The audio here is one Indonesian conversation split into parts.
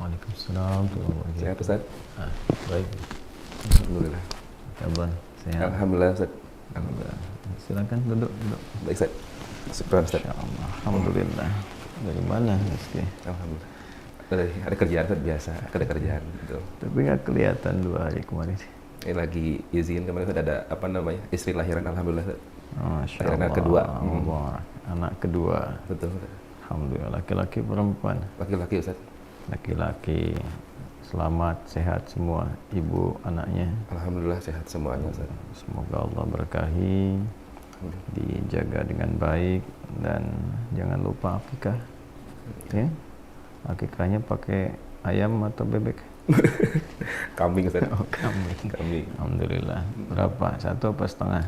Waalaikumsalam warahmatullahi Sehat wabarakatuh. Ustaz? Ah, baik. Alhamdulillah. Kabar sehat. Alhamdulillah Ustaz. Alhamdulillah. Silakan duduk. Baik Ustaz. Syukran Ustaz. Insyaallah. Alhamdulillah. Dari mana Rizky? Alhamdulillah. Ada kerjaan Ustaz, biasa. Ada kerjaan gitu. Tapi nggak kelihatan 2 hari kemarin. Ini lagi izin kemarin Ustaz, ada apa namanya? Istri lahiran, alhamdulillah Ustaz. Masya Lahiran Allah. anak kedua. Mubarak. Anak kedua. Betul Ustaz. Alhamdulillah. Laki-laki perempuan. Laki-laki Ustaz. Laki-laki. Selamat, sehat semua ibu anaknya. Alhamdulillah sehat semuanya Ustaz. Semoga Allah berkahi, dijaga dengan baik, dan jangan lupa akikah. Ya, akikahnya pakai ayam atau bebek? Kambing Ustaz. Oh, kambing. Kambing. Alhamdulillah. Berapa? 1 apa setengah?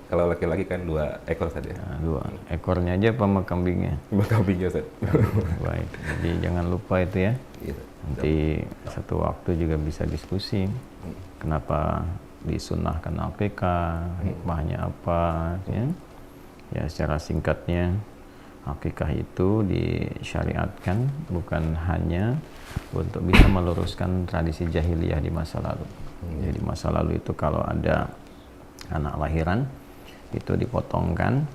Kalau laki-laki kan 2 ekor Ustaz ya. Nah, 2. Ekornya aja apa sama kambingnya? 5 kambingnya Ustaz. Baik. Jadi jangan lupa itu ya. Iya. Nanti satu waktu juga bisa diskusi. Kenapa disunahkan akikah, hikmahnya apa, ya? Ya, secara singkatnya, akikah itu disyariatkan bukan hanya untuk bisa meluruskan tradisi jahiliyah di masa lalu. Jadi masa lalu itu kalau ada anak lahiran itu dipotongkan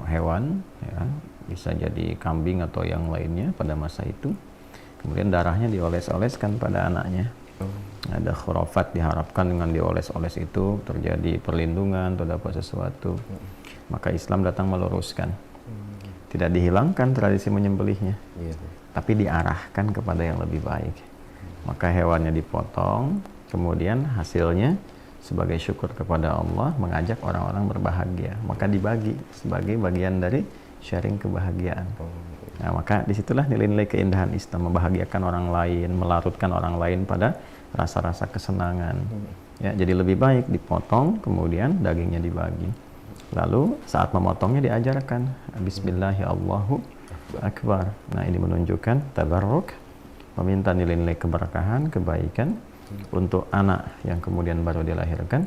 hewan, ya, bisa jadi kambing atau yang lainnya pada masa itu. Kemudian darahnya dioles-oleskan pada anaknya. Ada khurafat, diharapkan dengan dioles-oles itu terjadi perlindungan atau dapat sesuatu. Maka Islam datang meluruskan. Tidak dihilangkan tradisi menyembelihnya, tapi diarahkan kepada yang lebih baik. Maka hewannya dipotong, kemudian hasilnya sebagai syukur kepada Allah mengajak orang-orang berbahagia. Maka dibagi sebagai bagian dari sharing kebahagiaan. Nah, maka disitulah nilai-nilai keindahan Islam, membahagiakan orang lain, melarutkan orang lain pada rasa-rasa kesenangan. Ya, jadi lebih baik dipotong, kemudian dagingnya dibagi. Lalu saat memotongnya diajarkan Bismillahirrahmanirrahim, Allahu Akbar. Nah, ini menunjukkan tabarruk, meminta nilai-nilai keberkahan, kebaikan untuk anak yang kemudian baru dilahirkan,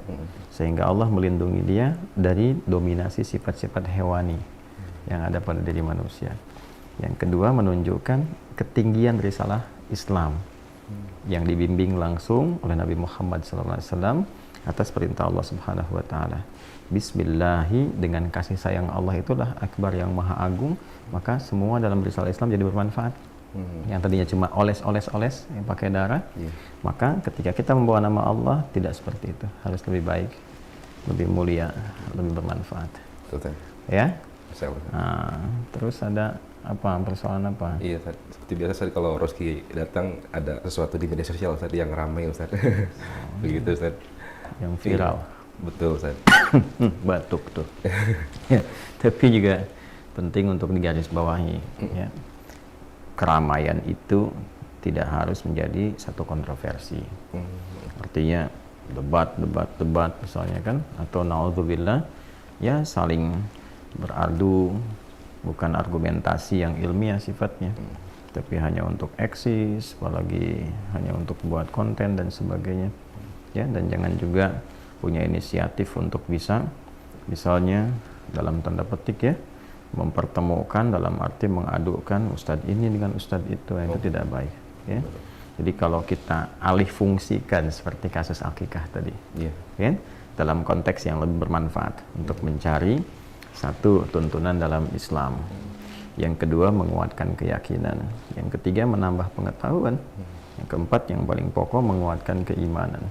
sehingga Allah melindungi dia dari dominasi sifat-sifat hewani yang ada pada diri manusia. Yang kedua, menunjukkan ketinggian risalah Islam yang dibimbing langsung oleh Nabi Muhammad SAW atas perintah Allah Subhanahu wa taala. Bismillahi, dengan kasih sayang Allah itulah akbar, yang maha agung, maka semua dalam risalah Islam jadi bermanfaat. Yang tadinya cuma oles-oles yang pakai darah, maka ketika kita membawa nama Allah tidak seperti itu, harus lebih baik, lebih mulia, lebih bermanfaat. Betul. Ya. Nah, terus ada apa, persoalan apa? Iya Ustaz. Seperti biasa Ustaz, kalau Roski datang ada sesuatu di media sosial Ustaz yang ramai Ustaz. Begitu Ustaz. Yang viral. Betul Ustaz. Batuk tuh. Ya, tapi juga penting untuk digarisbawahi, ya. Keramaian itu tidak harus menjadi satu kontroversi. Artinya debat misalnya kan, atau naudzubillah, ya saling beradu, bukan argumentasi yang ilmiah sifatnya, tapi hanya untuk eksis, apalagi hanya untuk buat konten dan sebagainya, ya. Dan jangan juga punya inisiatif untuk bisa, misalnya dalam tanda petik ya, mempertemukan, dalam arti mengadukan ustadz ini dengan ustadz itu, itu tidak baik, ya. Jadi kalau kita alih fungsikan seperti kasus akikah tadi, ya, dalam konteks yang lebih bermanfaat untuk mencari satu, tuntunan dalam Islam. Yang kedua, menguatkan keyakinan. Yang ketiga, menambah pengetahuan. Yang keempat, yang paling pokok, menguatkan keimanan.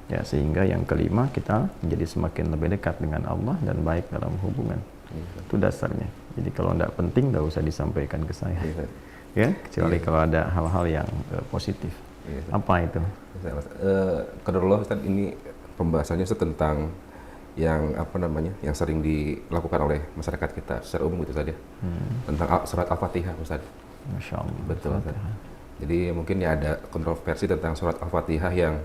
Ya, sehingga yang kelima, kita menjadi semakin lebih dekat dengan Allah dan baik dalam hubungan. Itu dasarnya. Jadi kalau tidak penting, tidak usah disampaikan ke saya. Ya, kecuali kalau ada hal-hal yang positif. Apa itu? Qadarullah Ustaz, ini pembahasannya Ustaz tentang yang apa namanya, yang sering dilakukan oleh masyarakat kita secara umum itu saja, tentang surat Al-Fatihah Ustaz. Masya Allah. Betul Ustaz. Jadi mungkin ya ada kontroversi tentang surat Al-Fatihah yang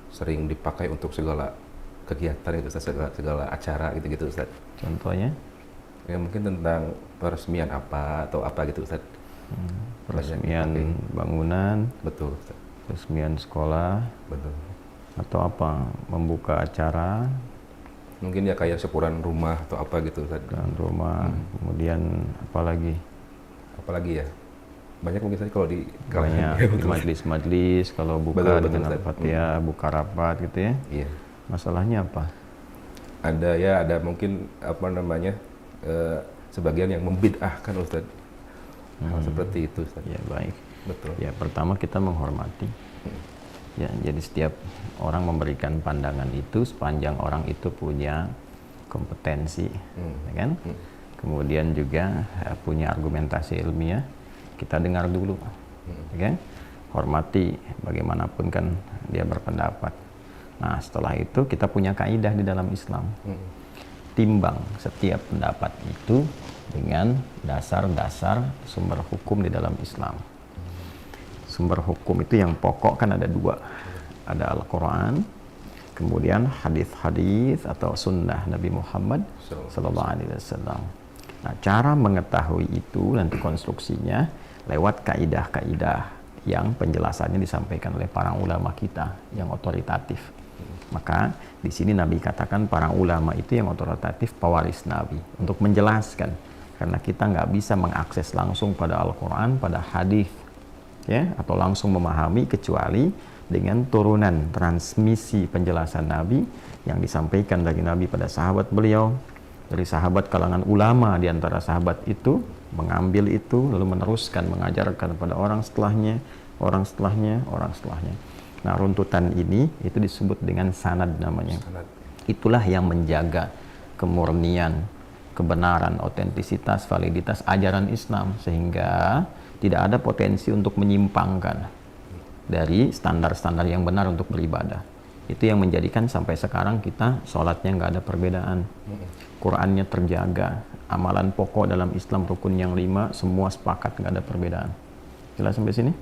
sering dipakai untuk segala kegiatan itu Ustaz, segala acara gitu-gitu Ustaz. Contohnya? Ya mungkin tentang peresmian apa atau apa gitu Ustaz. Peresmian bangunan. Betul Ustaz. Peresmian sekolah. Betul. Atau apa? Membuka acara. Mungkin ya kayak syukuran rumah atau apa gitu Ustaz. Syukuran rumah. Kemudian apa lagi? Apalagi ya? banyak mungkin saja kalau di banyak di majelis-majelis kalau buka Betul, dengan Ustaz. Al-Fatihah, buka rapat gitu ya. Iya. Masalahnya apa? Ada mungkin apa namanya sebagian yang membid'ahkan Ustaz. Hal seperti itu Ustaz. Ya baik. Betul. Ya pertama kita menghormati. Ya jadi setiap orang memberikan pandangan itu sepanjang orang itu punya kompetensi, ya kan? Kemudian juga punya argumentasi ilmiah, kita dengar dulu, ya kan? Hormati bagaimanapun kan dia berpendapat. Nah setelah itu kita punya kaidah di dalam Islam, timbang setiap pendapat itu dengan dasar-dasar sumber hukum di dalam Islam. Sumber hukum itu yang pokok kan ada dua, ada Al-Quran, kemudian hadis-hadis atau sunnah Nabi Muhammad Sallallahu Alaihi Wasallam. Nah, cara mengetahui itu nanti konstruksinya lewat kaidah-kaidah yang penjelasannya disampaikan oleh para ulama kita yang otoritatif. Maka di sini Nabi katakan para ulama itu yang otoritatif pewaris Nabi untuk menjelaskan, karena kita nggak bisa mengakses langsung pada Al-Quran, pada hadis, ya, atau langsung memahami kecuali dengan turunan transmisi penjelasan Nabi yang disampaikan dari Nabi pada sahabat beliau, dari sahabat kalangan ulama di antara sahabat itu mengambil itu lalu meneruskan mengajarkan pada orang setelahnya, orang setelahnya, orang setelahnya. Nah, runtutan ini itu disebut dengan sanad namanya. Itulah yang menjaga kemurnian, kebenaran, otentisitas, validitas ajaran Islam sehingga tidak ada potensi untuk menyimpangkan dari standar-standar yang benar untuk beribadah. Itu yang menjadikan sampai sekarang kita sholatnya nggak ada perbedaan, Qurannya terjaga, amalan pokok dalam Islam rukun yang 5 semua sepakat nggak ada perbedaan. Jelas sampai sini?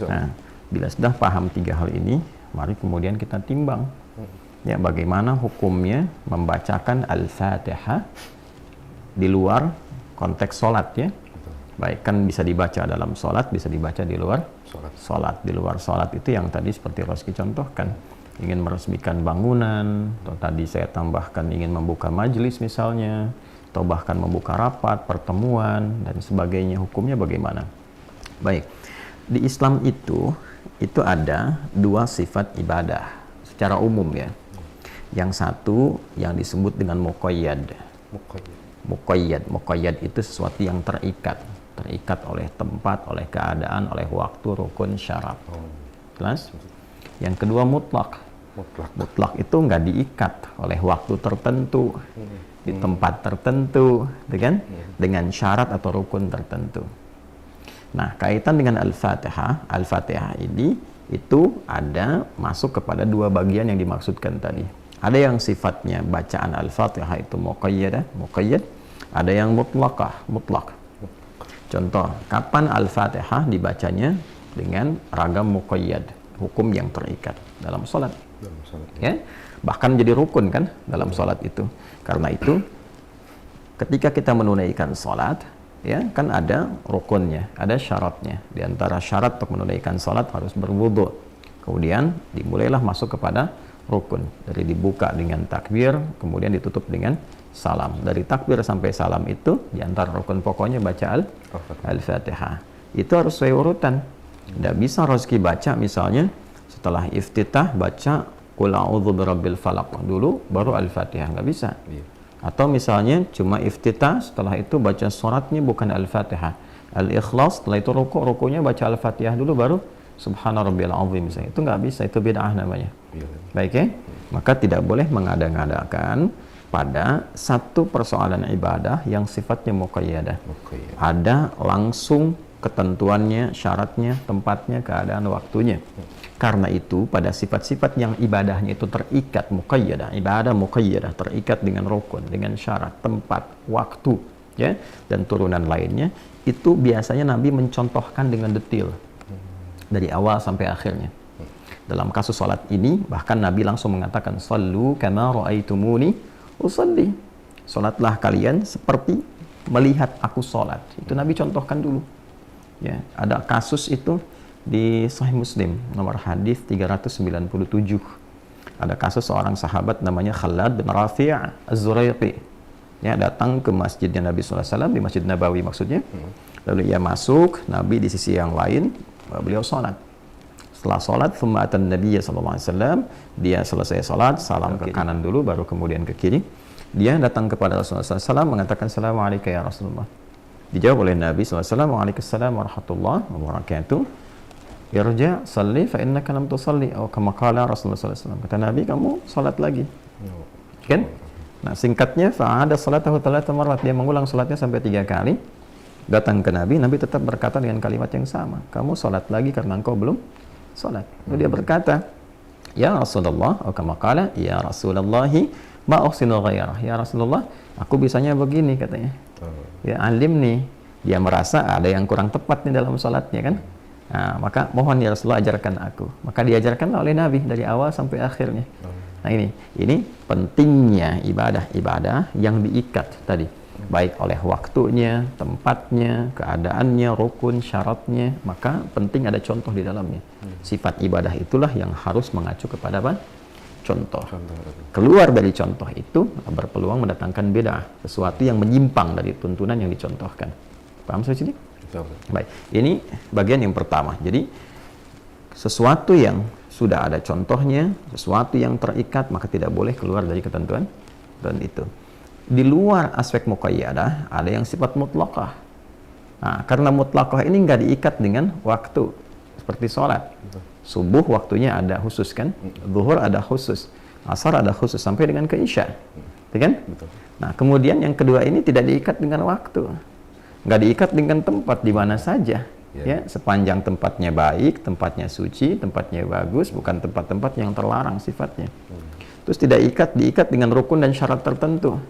Nah, bila sudah paham 3 hal ini, mari kemudian kita timbang ya bagaimana hukumnya membacakan Al-Fatihah di luar konteks sholat ya. Baik, kan bisa dibaca dalam sholat, bisa dibaca di luar sholat. Di luar sholat itu yang tadi seperti Roski contohkan, ingin meresmikan bangunan, atau tadi saya tambahkan ingin membuka majelis misalnya, atau bahkan membuka rapat, pertemuan, dan sebagainya, hukumnya bagaimana? Baik, di Islam itu ada 2 sifat ibadah secara umum ya. Yang satu yang disebut dengan muqayyad. Muqayyad itu sesuatu yang terikat oleh tempat, oleh keadaan, oleh waktu, rukun, syarat. Jelas? Yang kedua mutlak. Mutlak itu nggak diikat oleh waktu tertentu, di tempat tertentu, dengan syarat atau rukun tertentu. Nah, kaitan dengan Al-Fatihah ini itu ada masuk kepada 2 bagian yang dimaksudkan tadi. Ada yang sifatnya bacaan Al-Fatihah itu muqayyad, ada yang mutlak. Contoh, kapan Al-Fatihah dibacanya dengan ragam muqayyad, hukum yang terikat dalam sholat. Ya, bahkan jadi rukun kan dalam sholat itu. Karena itu, ketika kita menunaikan sholat, ya kan ada rukunnya, ada syaratnya. Di antara syarat untuk menunaikan sholat harus berwudu. Kemudian dimulailah masuk kepada rukun. Dari dibuka dengan takbir, kemudian ditutup dengan salam. Dari takbir sampai salam itu di antara rukun pokoknya baca Al-Fatihah. Itu harus sesuai urutan. Tidak bisa Roski baca misalnya setelah iftitah baca Qul a'udzu birabbil falaq dulu baru Al-Fatihah, nggak bisa. Atau misalnya cuma iftitah setelah itu baca suratnya bukan Al-Fatihah. Al-Ikhlas setelah itu rukunya baca Al-Fatihah dulu baru Subhana rabbiyal azim misalnya. Itu nggak bisa, itu bid'ah namanya. Baik ya? Maka tidak boleh mengada-ngadakan pada satu persoalan ibadah yang sifatnya muqayyadah. Ada langsung ketentuannya, syaratnya, tempatnya, keadaan, waktunya. Karena itu pada sifat-sifat yang ibadahnya itu terikat muqayyadah, ibadah muqayyadah terikat dengan rukun, dengan syarat, tempat, waktu, ya, dan turunan lainnya, itu biasanya Nabi mencontohkan dengan detail dari awal sampai akhirnya. Dalam kasus salat ini bahkan Nabi langsung mengatakan sallu kama ra'aitumuni usalli. Salatlah kalian seperti melihat aku salat. Itu Nabi contohkan dulu. Ya, ada kasus itu di Sahih Muslim nomor hadis 397. Ada kasus seorang sahabat namanya Khalad bin Rafi' Az-Zuraiqi. Ya, datang ke masjidnya Nabi SAW, di Masjid Nabawi maksudnya. Lalu ia masuk, Nabi di sisi yang lain, beliau sholat. Setelah sholat, thumma atan Nabiya sallallahu alaihi wasallam, dia selesai sholat, salam ke kanan dulu, baru kemudian ke kiri. Dia datang kepada Rasulullah SAW, mengatakan, Assalamualaikum ya Rasulullah. Dijawab oleh Nabi SAW, Waalaikumsalam warahmatullahi wabarakatuh. Irja' salli fa innaka lam tusalli, atau kama qala Rasulullah SAW. Kata Nabi, kamu sholat lagi. Kan? Nah, singkatnya, fa'ada salatahu thalatha marrat, dia mengulang sholatnya sampai 3 kali. Datang ke Nabi, Nabi tetap berkata dengan kalimat yang sama, kamu sholat lagi karena engkau belum sholat. Lalu dia berkata, ya Rasulullah, atau kama qala, ya Rasulullahi ma uhsinu ghairah. Ya Rasulullah, aku bisanya begini, katanya. Ya alimni, dia merasa ada yang kurang tepat nih dalam sholatnya kan. Nah, maka mohon ya Rasulullah ajarkan aku. Maka diajarkan oleh Nabi dari awal sampai akhirnya. Nah ini pentingnya ibadah-ibadah yang diikat tadi, baik oleh waktunya, tempatnya, keadaannya, rukun, syaratnya. Maka penting ada contoh di dalamnya. Sifat ibadah itulah yang harus mengacu kepada apa? Contoh. Keluar dari contoh itu berpeluang mendatangkan bid'ah, sesuatu yang menyimpang dari tuntunan yang dicontohkan. Paham sampai sini? Baik, ini bagian yang pertama. Jadi sesuatu yang sudah ada contohnya, sesuatu yang terikat, maka tidak boleh keluar dari ketentuan dan itu. Di luar aspek muqayyadah ada yang sifat mutlaqah. Nah, karena mutlaqah ini nggak diikat dengan waktu, seperti sholat. Subuh waktunya ada khusus kan, zuhur ada khusus, asar ada khusus, sampai dengan ke isya, kan? Nah, kemudian yang kedua ini tidak diikat dengan waktu, nggak diikat dengan tempat, di mana saja, ya, sepanjang tempatnya baik, tempatnya suci, tempatnya bagus, bukan tempat-tempat yang terlarang sifatnya. Terus tidak diikat dengan rukun dan syarat tertentu,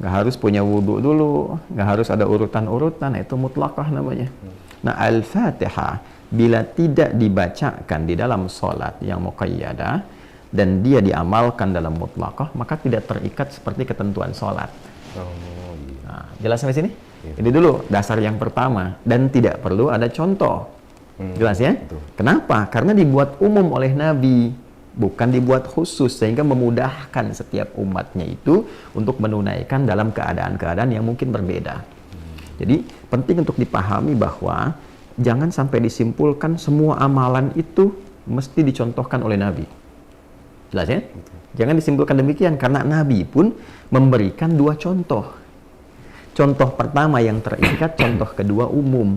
nggak harus punya wudhu dulu, nggak harus ada urutan-urutan, itu mutlaqah namanya. Nah, Al-Fatihah bila tidak dibacakan di dalam sholat yang muqayyadah dan dia diamalkan dalam mutlaqah, maka tidak terikat seperti ketentuan sholat. Nah, jelas sampai sini? Ini dulu dasar yang pertama, dan tidak perlu ada contoh. Jelas ya? Kenapa? Karena dibuat umum oleh Nabi, bukan dibuat khusus, sehingga memudahkan setiap umatnya itu untuk menunaikan dalam keadaan-keadaan yang mungkin berbeda. Jadi penting untuk dipahami bahwa jangan sampai disimpulkan semua amalan itu mesti dicontohkan oleh Nabi. Jelas ya? Jangan disimpulkan demikian, karena Nabi pun memberikan 2 contoh. Contoh pertama yang terikat, contoh kedua umum.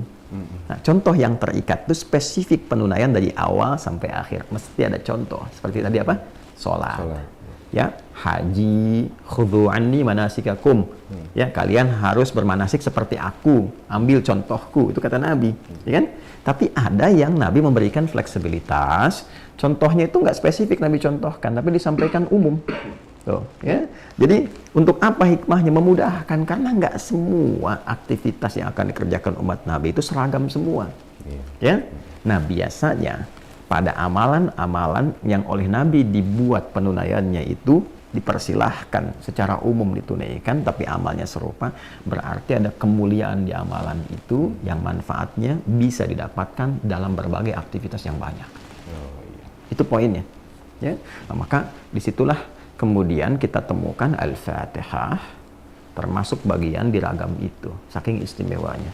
Nah, contoh yang terikat itu spesifik penunaian dari awal sampai akhir. Mesti ada contoh. Seperti tadi apa? Sholat. Ya, haji, khudhu anni manasikakum. Ya, kalian harus bermanasik seperti aku. Ambil contohku, itu kata Nabi. Ya kan? Tapi ada yang Nabi memberikan fleksibilitas. Contohnya itu nggak spesifik Nabi contohkan, tapi disampaikan umum. Tuh, ya. Jadi untuk apa hikmahnya? Memudahkan, karena nggak semua aktivitas yang akan dikerjakan umat Nabi itu seragam semua. Ya. Nah, biasanya pada amalan-amalan yang oleh Nabi dibuat penunaiannya itu dipersilahkan secara umum ditunaikan, tapi amalnya serupa, berarti ada kemuliaan di amalan itu yang manfaatnya bisa didapatkan dalam berbagai aktivitas yang banyak. Itu poinnya. Ya. Nah, maka disitulah kemudian kita temukan Al-Fatihah termasuk bagian di ragam itu, saking istimewanya.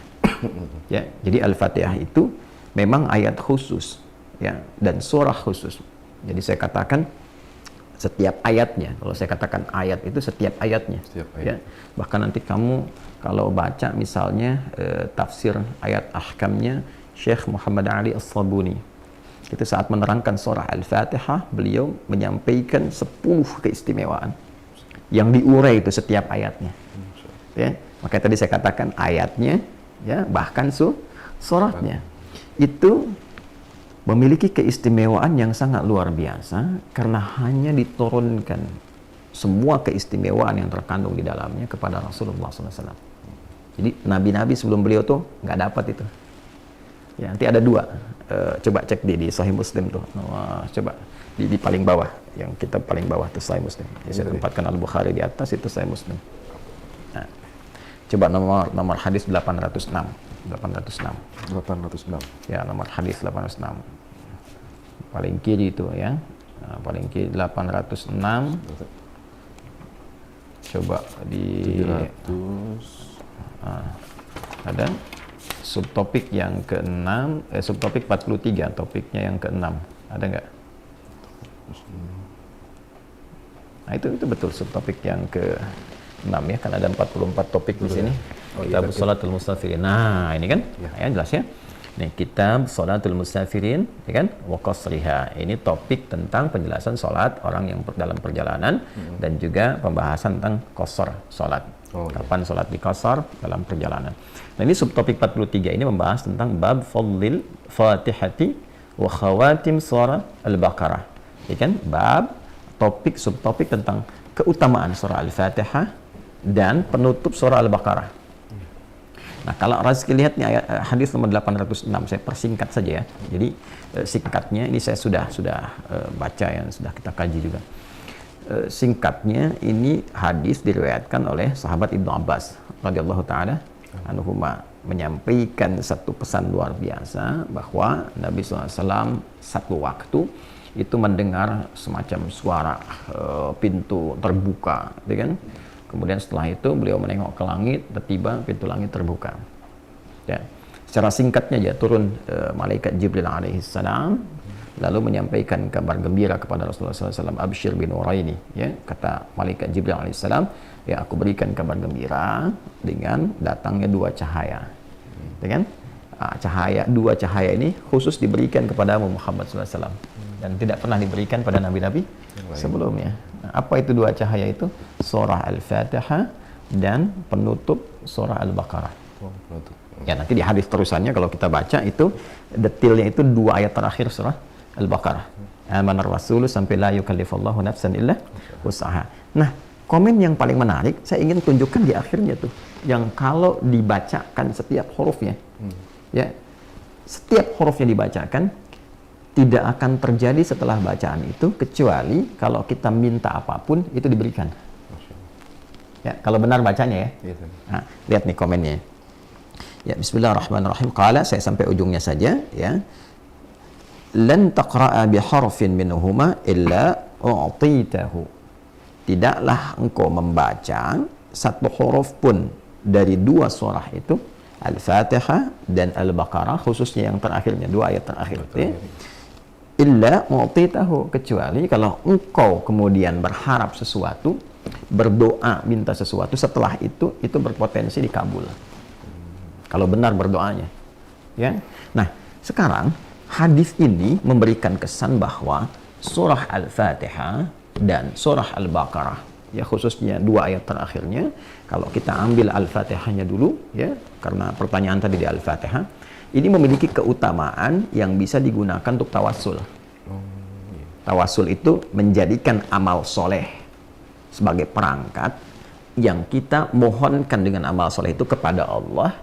Ya, jadi Al-Fatihah itu memang ayat khusus, ya, dan surah khusus. Jadi saya katakan setiap ayatnya, kalau saya katakan ayat itu setiap ayatnya. Ya. Bahkan nanti kamu kalau baca misalnya tafsir ayat ahkamnya Syekh Muhammad Ali As-Sabuni, itu saat menerangkan surah Al-Fatihah, beliau menyampaikan 10 keistimewaan yang diurai itu setiap ayatnya. Ya, makanya tadi saya katakan ayatnya, ya, bahkan suratnya itu memiliki keistimewaan yang sangat luar biasa, karena hanya diturunkan semua keistimewaan yang terkandung di dalamnya kepada Rasulullah SAW. Jadi nabi-nabi sebelum beliau tuh nggak dapat itu. Ya, nanti ada 2. Coba cek di Sahih Muslim tuh. Coba di paling bawah, yang kita paling bawah tuh Sahih Muslim. Saya tempatkan Al-Bukhari di atas, itu Sahih Muslim. Nah, coba nomor hadis 806. 806. Ya, nomor hadis 806. Paling kiri itu ya. Nah, paling kiri 806. Coba di 700. Ada subtopik yang ke-6, subtopik 43, topiknya yang ke-6. Ada nggak? Nah, itu betul subtopik yang ke-6 ya, kan ada 44 topik di sini. Kitab Shalatul Musafirin. Nah, ini kan ya jelas ya. Nih, Kitab Shalatul Musafirin, ya kan? Wa qasriha. Ini topik tentang penjelasan salat orang yang dalam perjalanan dan juga pembahasan tentang qasar salat. Kapan salat di qasar dalam perjalanan. Nah, ini subtopik 43 ini membahas tentang bab fadlil Fatihati wa khawatim surah Al-Baqarah. Ya kan? Bab topik subtopik tentang keutamaan surah Al-Fatihah dan penutup surah Al-Baqarah. Nah, kalau Razki lihat nih hadis nomor 806, saya persingkat saja ya. Jadi singkatnya ini saya sudah baca ya, sudah kita kaji juga. Singkatnya ini hadis diriwayatkan oleh sahabat Ibnu Abbas radhiyallahu taala anhuma, menyampaikan satu pesan luar biasa bahwa Nabi SAW satu waktu itu mendengar semacam suara pintu terbuka, gitu kan? Kemudian setelah itu beliau menengok ke langit, tiba-tiba pintu langit terbuka. Ya. Secara singkatnya aja turun malaikat Jibril alaihissalam, lalu menyampaikan kabar gembira kepada Rasulullah SAW, Abshir bin Nuraini. Ya, kata malaikat Jibril alaihissalam, ya aku berikan kabar gembira dengan datangnya dua cahaya. Dengan dua cahaya ini khusus diberikan kepada Muhammad SAW dan tidak pernah diberikan pada nabi-nabi sebelumnya. Nah, apa itu dua cahaya itu? Surah Al-Fatihah dan penutup surah Al-Baqarah. Ya, nanti di hadis terusannya kalau kita baca itu detailnya itu dua ayat terakhir surah Al-Baqarah. Amanar Rasul sampai la yukallifullahu nafsan illa wus'aha. Nah, komen yang paling menarik saya ingin tunjukkan di akhirnya tuh, yang kalau dibacakan setiap hurufnya, ya, setiap hurufnya dibacakan, tidak akan terjadi setelah bacaan itu kecuali kalau kita minta apapun itu diberikan. Ya, kalau benar bacanya ya. Nah, lihat nih komennya. Ya, bismillahirrahmanirrahim. Qala, saya sampai ujungnya saja ya. Lan taqra'a bi harfin minhuma illa u'titahu. Tidaklah engkau membaca satu huruf pun dari dua surah itu, Al-Fatihah dan Al-Baqarah, khususnya yang terakhirnya, dua ayat terakhir itu ya. Illa mu'titahu, kecuali kalau engkau kemudian berharap sesuatu, berdoa minta sesuatu, setelah itu berpotensi dikabul kalau benar berdoanya ya. Nah, sekarang hadis ini memberikan kesan bahwa surah Al-Fatihah dan surah Al-Baqarah, ya khususnya dua ayat terakhirnya, kalau kita ambil Al-Fatihahnya dulu ya, karena pertanyaan tadi di Al-Fatihah, ini memiliki keutamaan yang bisa digunakan untuk tawassul. Tawassul itu menjadikan amal soleh sebagai perangkat yang kita mohonkan dengan amal soleh itu kepada Allah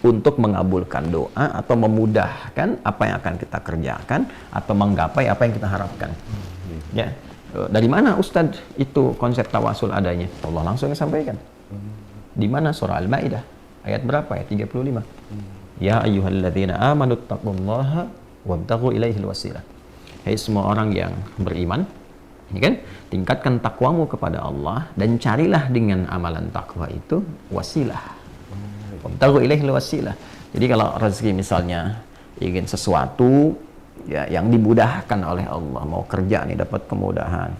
untuk mengabulkan doa atau memudahkan apa yang akan kita kerjakan atau menggapai apa yang kita harapkan. Ya, dari mana Ustadz itu konsep tawassul adanya? Allah langsung sampaikan. Di mana? Surah Al-Maidah ayat berapa ya? 35. Ya ayyuhalladzina amanu taqullaha wabtaghu ilaihil wasilah. Hai semua orang yang beriman, ya kan? Tingkatkan takwamu kepada Allah dan carilah dengan amalan takwa itu wasilah. Wabtaghu ilaihil wasilah. Jadi kalau rezeki misalnya ingin sesuatu ya yang dimudahkan oleh Allah, mau kerja nih dapat kemudahan,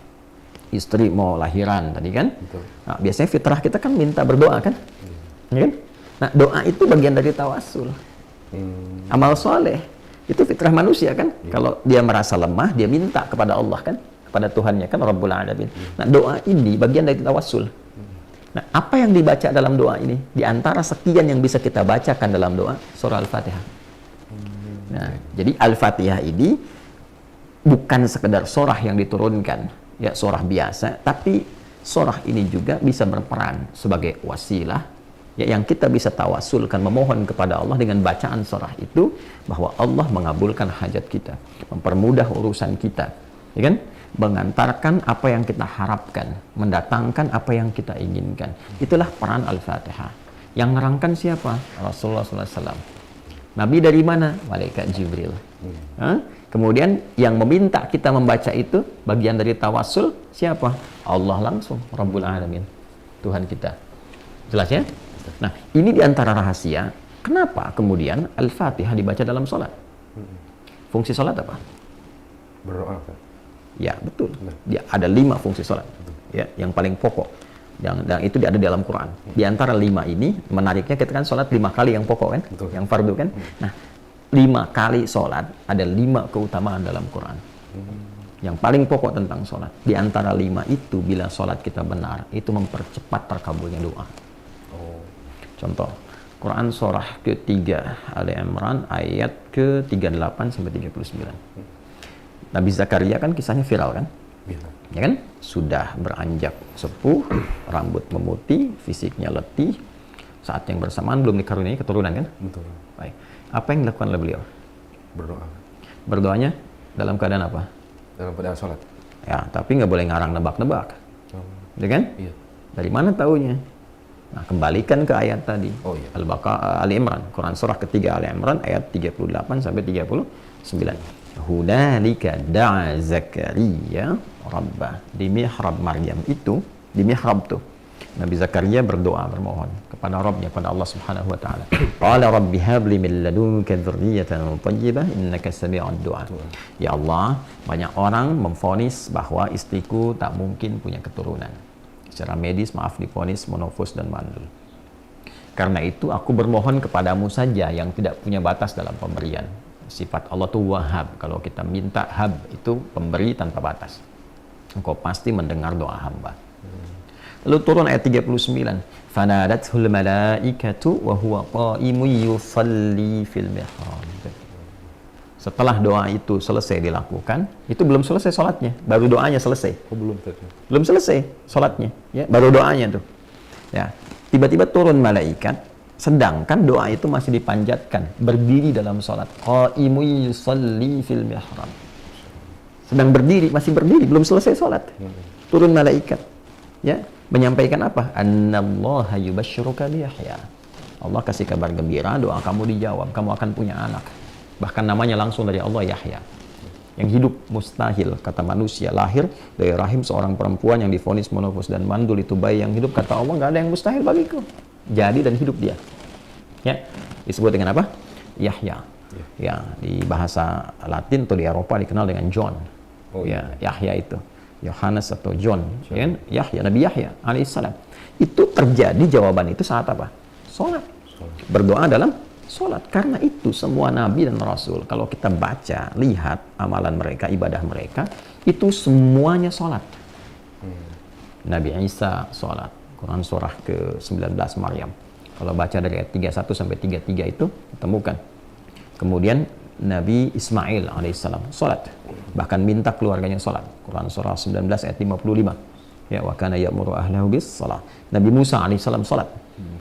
istri mau lahiran tadi kan? Nah, biasanya fitrah kita kan minta berdoa kan? Ya kan? Nah, doa itu bagian dari tawassul. Amal soleh itu fitrah manusia kan? Kalau dia merasa lemah, dia minta kepada Allah kan? Kepada Tuhannya kan, Rabbul Alamin. Nah, doa ini bagian dari tawassul. Nah, apa yang dibaca dalam doa ini? Di antara sekian yang bisa kita bacakan dalam doa, surah Al-Fatihah. Nah, jadi Al-Fatihah ini bukan sekedar surah yang diturunkan, ya surah biasa, tapi surah ini juga bisa berperan sebagai wasilah, ya, yang kita bisa tawasulkan, memohon kepada Allah dengan bacaan surah itu, bahwa Allah mengabulkan hajat kita, mempermudah urusan kita, ya kan? Mengantarkan apa yang kita harapkan, mendatangkan apa yang kita inginkan. Itulah peran Al-Fatihah. Yang nerangkan siapa? Rasulullah SAW. Nabi dari mana? Malaikat Jibril. Kemudian yang meminta kita membaca itu, bagian dari tawassul, siapa? Allah langsung, Rabbul Alamin, Tuhan kita. Jelas ya? Nah, ini diantara rahasia Kenapa kemudian Al-Fatihah dibaca dalam sholat? Fungsi sholat apa? Berdoa kan? Ya, betul. Dia ada 5 fungsi sholat. Ya, yang paling pokok. Dan itu ada di dalam Quran. Di antara 5 ini, menariknya kita kan sholat 5 kali yang pokok kan? Betul. Yang fardu kan? Nah, 5 kali sholat, ada 5 keutamaan dalam Quran. Yang paling pokok tentang sholat. Di antara 5 itu, bila sholat kita benar, itu mempercepat terkabulnya doa. Oh. Contoh, Quran surah ke-3 Ali Imran ayat ke-38 sampai 39. Nabi Zakaria kan kisahnya viral kan? Iya. Ya kan? Sudah beranjak sepuh, rambut memutih, fisiknya letih. Saat yang bersamaan belum dikaruniai keturunan kan? Betul. Baik. Apa yang dilakukan oleh beliau? Berdoa. Berdoanya dalam keadaan apa? Dalam keadaan sholat. Ya, tapi nggak boleh ngarang nebak-nebak. Oh. Ya kan? Iya. Dari mana taunya? Nah, kembalikan ke ayat tadi. Oh iya. Al-Baqarah, Ali Imran, Quran surah ketiga Ali Imran ayat 38 sampai 39. Hunalika da'a Zakaria rabbah. Di mihrab Maryam itu, di mihrab tuh, Nabi Zakaria berdoa, bermohon kepada Rabbnya, kepada Allah Subhanahu wa taala. Qala rabbi habli min ladunka dzurriyyatan thayyibah innaka sami'ud du'a. Ya Allah, banyak orang memvonis bahwa istriku tak mungkin punya keturunan. Secara medis, maaf, divonis monofus dan mandul. Karena itu aku bermohon kepadamu saja yang tidak punya batas dalam pemberian. Sifat Allah itu wahab. Kalau kita minta hab, itu pemberi tanpa batas. Engkau pasti mendengar doa hamba. Lalu turun ayat 39. Fanadathul malaikatu wa huwa qa'imun yusalli fil mihrab. Setelah doa itu selesai dilakukan, itu belum selesai sholatnya, baru doanya selesai. Oh, belum tadi. Belum selesai sholatnya, ya, baru doanya tuh. Ya, tiba-tiba turun malaikat, sedangkan doa itu masih dipanjatkan, berdiri dalam sholat. Qa'imun yusalli fil mihrab. Sedang berdiri, masih berdiri, belum selesai sholat. Turun malaikat, ya, menyampaikan apa? Annallaha yubashshiruka bi Yahya. Allah kasih kabar gembira, doa kamu dijawab, kamu akan punya anak. Bahkan namanya langsung dari Allah, Yahya. Yang hidup mustahil, kata manusia, lahir dari rahim seorang perempuan yang divonis monofus dan mandul, itu bayi yang hidup, kata Allah, nggak ada yang mustahil bagiku. Jadi dan hidup dia. Ya, disebut dengan apa? Yahya. Ya, di bahasa Latin atau di Eropa dikenal dengan John. Oh, ya, Yahya itu. Yohanes atau John. Ya, Yahya, Nabi Yahya alaihissalam. Itu terjadi jawaban itu saat apa? Sholat. Berdoa dalam sholat. Karena itu semua nabi dan rasul, kalau kita baca, lihat amalan mereka, ibadah mereka, itu semuanya sholat. Nabi Isa sholat. Quran surah ke-19 Maryam. Kalau baca dari ayat 31 sampai 33 itu temukan. Kemudian Nabi Ismail alaihissalam sholat. Bahkan minta keluarganya sholat. Quran surah 19 ayat 55. Ya, wa kana ya'muru ahlahu bis shalah. Nabi Musa alaihissalam sholat.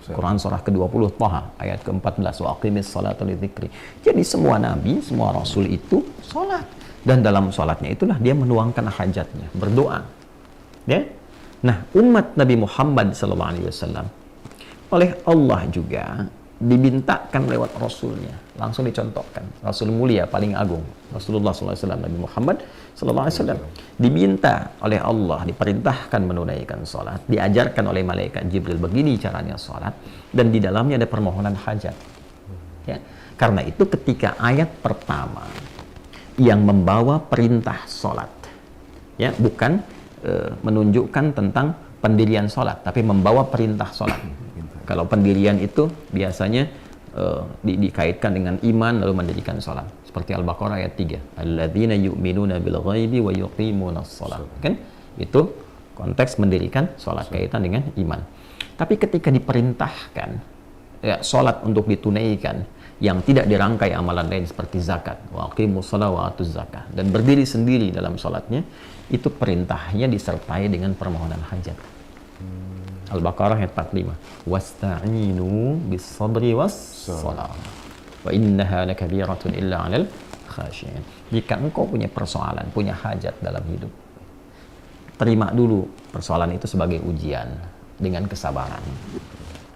Quran surah ke-20 Taha ayat ke-14, wa aqimis salata lidzikri. Jadi semua nabi, semua rasul itu sholat. Dan dalam sholatnya itulah dia menuangkan hajatnya, berdoa. Ya. Nah, umat Nabi Muhammad SAW oleh Allah juga dimintakan lewat Rasulnya, langsung dicontohkan. Rasul mulia paling agung, Rasulullah SAW, Nabi Muhammad SAW, diminta oleh Allah, diperintahkan menunaikan sholat, diajarkan oleh malaikat Jibril begini caranya sholat, dan di dalamnya ada permohonan hajat. Ya. Karena itu ketika ayat pertama yang membawa perintah sholat, ya, bukan menunjukkan tentang pendirian sholat, tapi membawa perintah sholat. Kalau pendirian itu biasanya dikaitkan dengan iman lalu mendirikan sholat. Seperti Al-Baqarah ayat 3. Alladzina yu'minuna bil ghaibi wa yuqimunas sholat. Kan? Itu konteks mendirikan sholat, kaitan dengan iman. Tapi ketika diperintahkan ya, sholat untuk ditunaikan yang tidak dirangkai amalan lain seperti zakat, wa aqimus shalah wa atuz zakah, dan berdiri sendiri dalam sholatnya, itu perintahnya disertai dengan permohonan hajat. Al-Baqarah ayat 45. Wasta'inu bis-sabri was-shalah. Wa innaha lakabiratun illa 'alal khashiyin. Jika engkau punya persoalan, punya hajat dalam hidup, terima dulu persoalan itu sebagai ujian dengan kesabaran.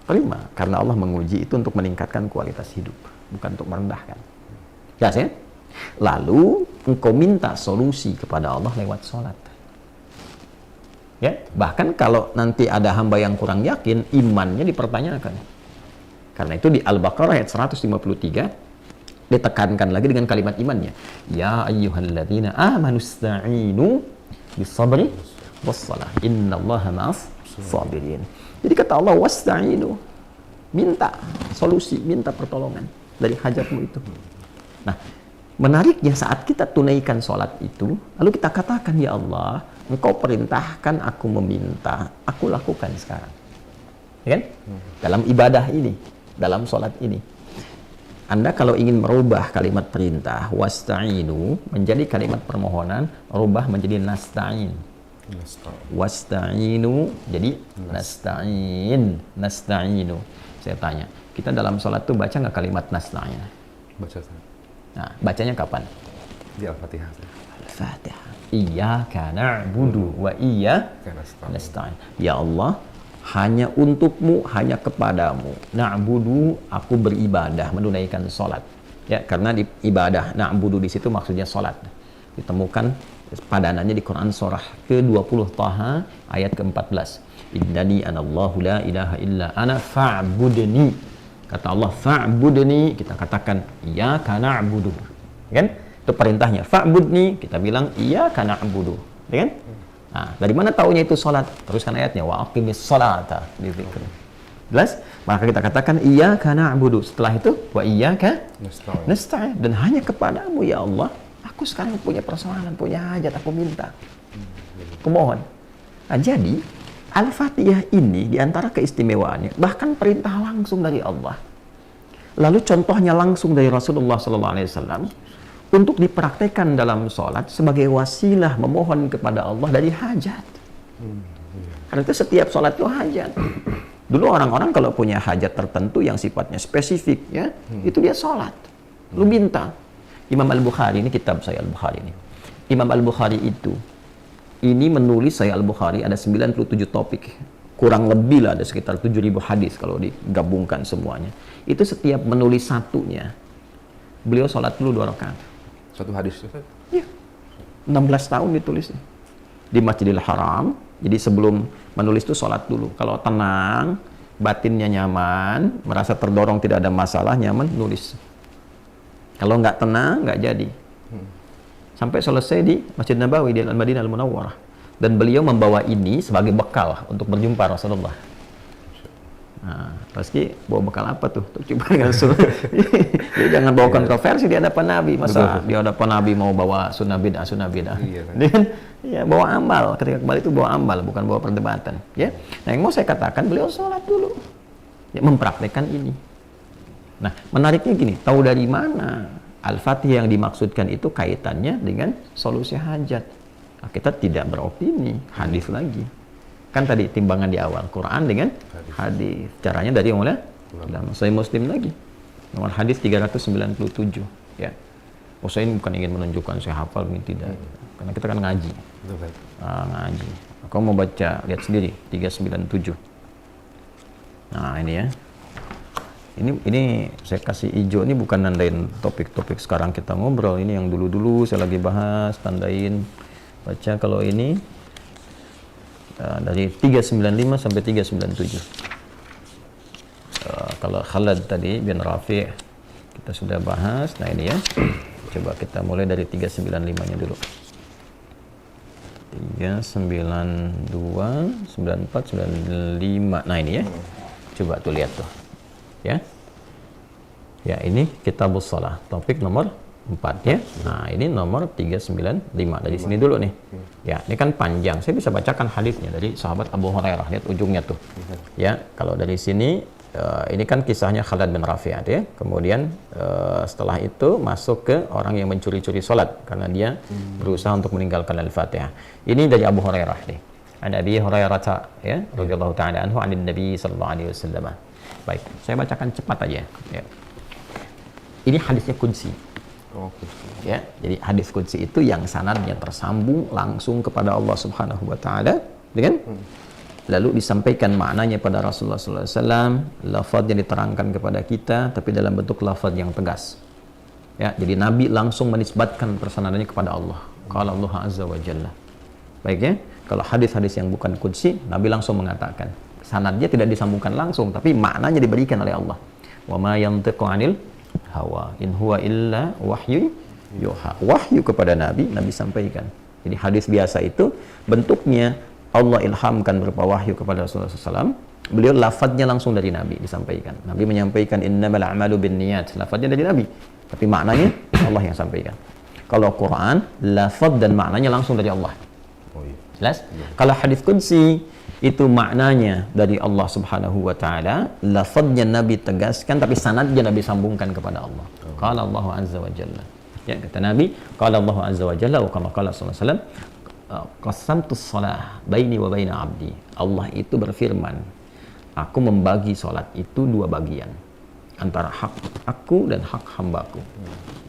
Terima, karena Allah menguji itu untuk meningkatkan kualitas hidup, bukan untuk merendahkan. Jelas ya? Lalu engkau minta solusi kepada Allah lewat sholat. Ya, bahkan kalau nanti ada hamba yang kurang yakin, imannya dipertanyakan. Karena itu di Al-Baqarah ayat 153 ditekankan lagi dengan kalimat imannya. Ya ayyuhalladzina amanu ista'inu bis-sabri was-salah. Innallaha ma'as sabirin. Jadi kata Allah wasta'inu, minta solusi, minta pertolongan dari hajatmu itu. Nah, menariknya saat kita tunaikan sholat itu, lalu kita katakan, ya Allah, Engkau perintahkan aku meminta, aku lakukan sekarang. Ya kan? Dalam ibadah ini, dalam sholat ini. Anda kalau ingin merubah kalimat perintah, wasta'inu, menjadi kalimat permohonan, rubah menjadi nasta'in. Wasta'inu, jadi nasta'inu. Saya tanya, kita dalam sholat tuh baca nggak kalimat nasta'in? Baca. Nah, bacanya kapan? Di Al-Fatihah. Al-Fatihah. Iyyaka na'budu wa iyyaka nasta'in. Ya Allah, hanya untukmu, hanya kepadamu. Na'budu, aku beribadah, menunaikan sholat. Ya, karena di ibadah na'budu di situ maksudnya sholat. Ditemukan padanannya di Quran surah ke-20 Taha ayat ke-14. Innani anallahu la ilaha illa ana fa'budni. Kata Allah fa'budni, kita katakan iyyaka na'budu. Kan? Itu perintahnya. Fa'budni, kita bilang iyyaka na'budu. Ya kan? Nah, dari mana taunya itu salat? Teruskan ayatnya wa aqimis sholata dzikr. Jelas? Maka kita katakan iyyaka na'budu. Setelah itu wa iyyaka nasta'in. Dan hanya kepadamu ya Allah, aku sekarang punya persoalan, punya hajat, aku minta. Aku mohon. Nah, jadi Al-Fatihah ini diantara keistimewaannya bahkan perintah langsung dari Allah. Lalu contohnya langsung dari Rasulullah SAW untuk dipraktekkan dalam sholat sebagai wasilah memohon kepada Allah dari hajat. Karena itu setiap sholat itu hajat. Dulu orang-orang kalau punya hajat tertentu yang sifatnya spesifik, ya, itu dia sholat. Lu minta. Imam Al-Bukhari, ini kitab saya Al-Bukhari ini. Imam Al-Bukhari itu, ini menulis saya Al-Bukhari ada 97 topik. Kurang lebih lah ada sekitar 7.000 hadis kalau digabungkan semuanya. Itu setiap menulis satunya, beliau sholat dulu 2 rakaat. Satu hadis. Iya. 16 tahun ditulisnya. Di Masjidil Haram. Jadi sebelum menulis itu sholat dulu. Kalau tenang, batinnya nyaman, merasa terdorong tidak ada masalah, nyaman, nulis. Kalau nggak tenang, nggak jadi. Sampai selesai di Masjid Nabawi di Al-Madinah Al-Munawwarah. Dan beliau membawa ini sebagai bekal untuk berjumpa Rasulullah. Nah, pasti bawa bekal apa tuh? Coba Rasul. Jadi jangan bawa kontroversi di hadapan Nabi. Masa di hadapan Nabi mau bawa sunnah bid'ah? Iya, kan? Ya, bawa amal. Ketika kembali itu bawa amal, bukan bawa perdebatan. Ya. Nah, yang mau saya katakan, beliau sholat dulu. Ya, mempraktekkan ini. Nah, menariknya gini, tahu dari mana Al-Fatihah yang dimaksudkan itu kaitannya dengan solusi hajat? Nah, kita tidak beropini, hadis lagi. Kan tadi timbangan di awal, Quran dengan hadis. Caranya dari yang mana? Dalam Sahih Muslim lagi. Nomor hadis 397. Ya. Saya ini bukan ingin menunjukkan saya hafal, ini tidak. Karena kita kan ngaji. Ngaji. Kau mau baca, lihat sendiri, 397. Nah, ini ya. Ini saya kasih hijau, ini bukan nandain topik-topik sekarang kita ngobrol. Ini yang dulu-dulu saya lagi bahas, tandain. Baca kalau ini dari 395 sampai 397. Kalau Khalad tadi bin Rafi' kita sudah bahas. Nah, ini ya. Coba kita mulai dari 395-nya dulu. 392, 94, 95. Nah, ini ya. Coba tuh lihat tuh. Ya. Ya, ini Kitabus Shalah, topik nomor 4 ya. Nah, ini nomor 395. Dari sini dulu nih. Ya, ini kan panjang. Saya bisa bacakan hadisnya dari sahabat Abu Hurairah. Lihat ujungnya tuh. Ya, kalau dari sini ini kan kisahnya Khalad bin Rafi' ya. Kemudian setelah itu masuk ke orang yang mencuri-curi sholat karena dia berusaha untuk meninggalkan Al-Fatihah. Ini dari Abu Hurairah nih. An Abi Hurairah ya, radhiyallahu ta'ala anhu 'anil Nabi sallallahu alaihi wasallam. Baik, saya bacakan cepat aja ya. Ini hadisnya qudsi. Ya, jadi hadis qudsi itu yang sanadnya tersambung langsung kepada Allah Subhanahu wa taala, dengan lalu disampaikan maknanya pada Rasulullah sallallahu alaihi wasallam, lafaznya diterangkan kepada kita tapi dalam bentuk lafaz yang tegas. Ya, jadi Nabi langsung menisbatkan persanadannya kepada Allah. Qala Allah azza wa jalla. Baik ya. Kalau hadis-hadis yang bukan qudsi, Nabi langsung mengatakan. Sanadnya tidak disambungkan langsung, tapi maknanya diberikan oleh Allah. Wa ma yantiqu 'anil hawa in huwa illa wahyu yuha. Wahyu kepada Nabi, Nabi sampaikan. Jadi hadis biasa itu bentuknya Allah ilhamkan berupa wahyu kepada Rasulullah SAW. Beliau lafadznya langsung dari Nabi disampaikan. Nabi menyampaikan innamal a'malu binniyat. Lafadznya dari Nabi, tapi maknanya Allah yang sampaikan. Kalau Quran, lafadz dan maknanya langsung dari Allah. Oh iya. Jelas? Kalau hadis qudsi itu maknanya dari Allah Subhanahu wa taala, lafadznya Nabi tegaskan tapi sanadnya Nabi sambungkan kepada Allah. Qala Allah azza wa jalla. Ya, kata Nabi, qala Allah azza wa jalla wa kama qala sallallahu alaihi wasallam, qasamtus shalah baini wa baina 'abdi. Allah itu berfirman, aku membagi salat itu dua bagian, antara hak aku dan hak hambaku.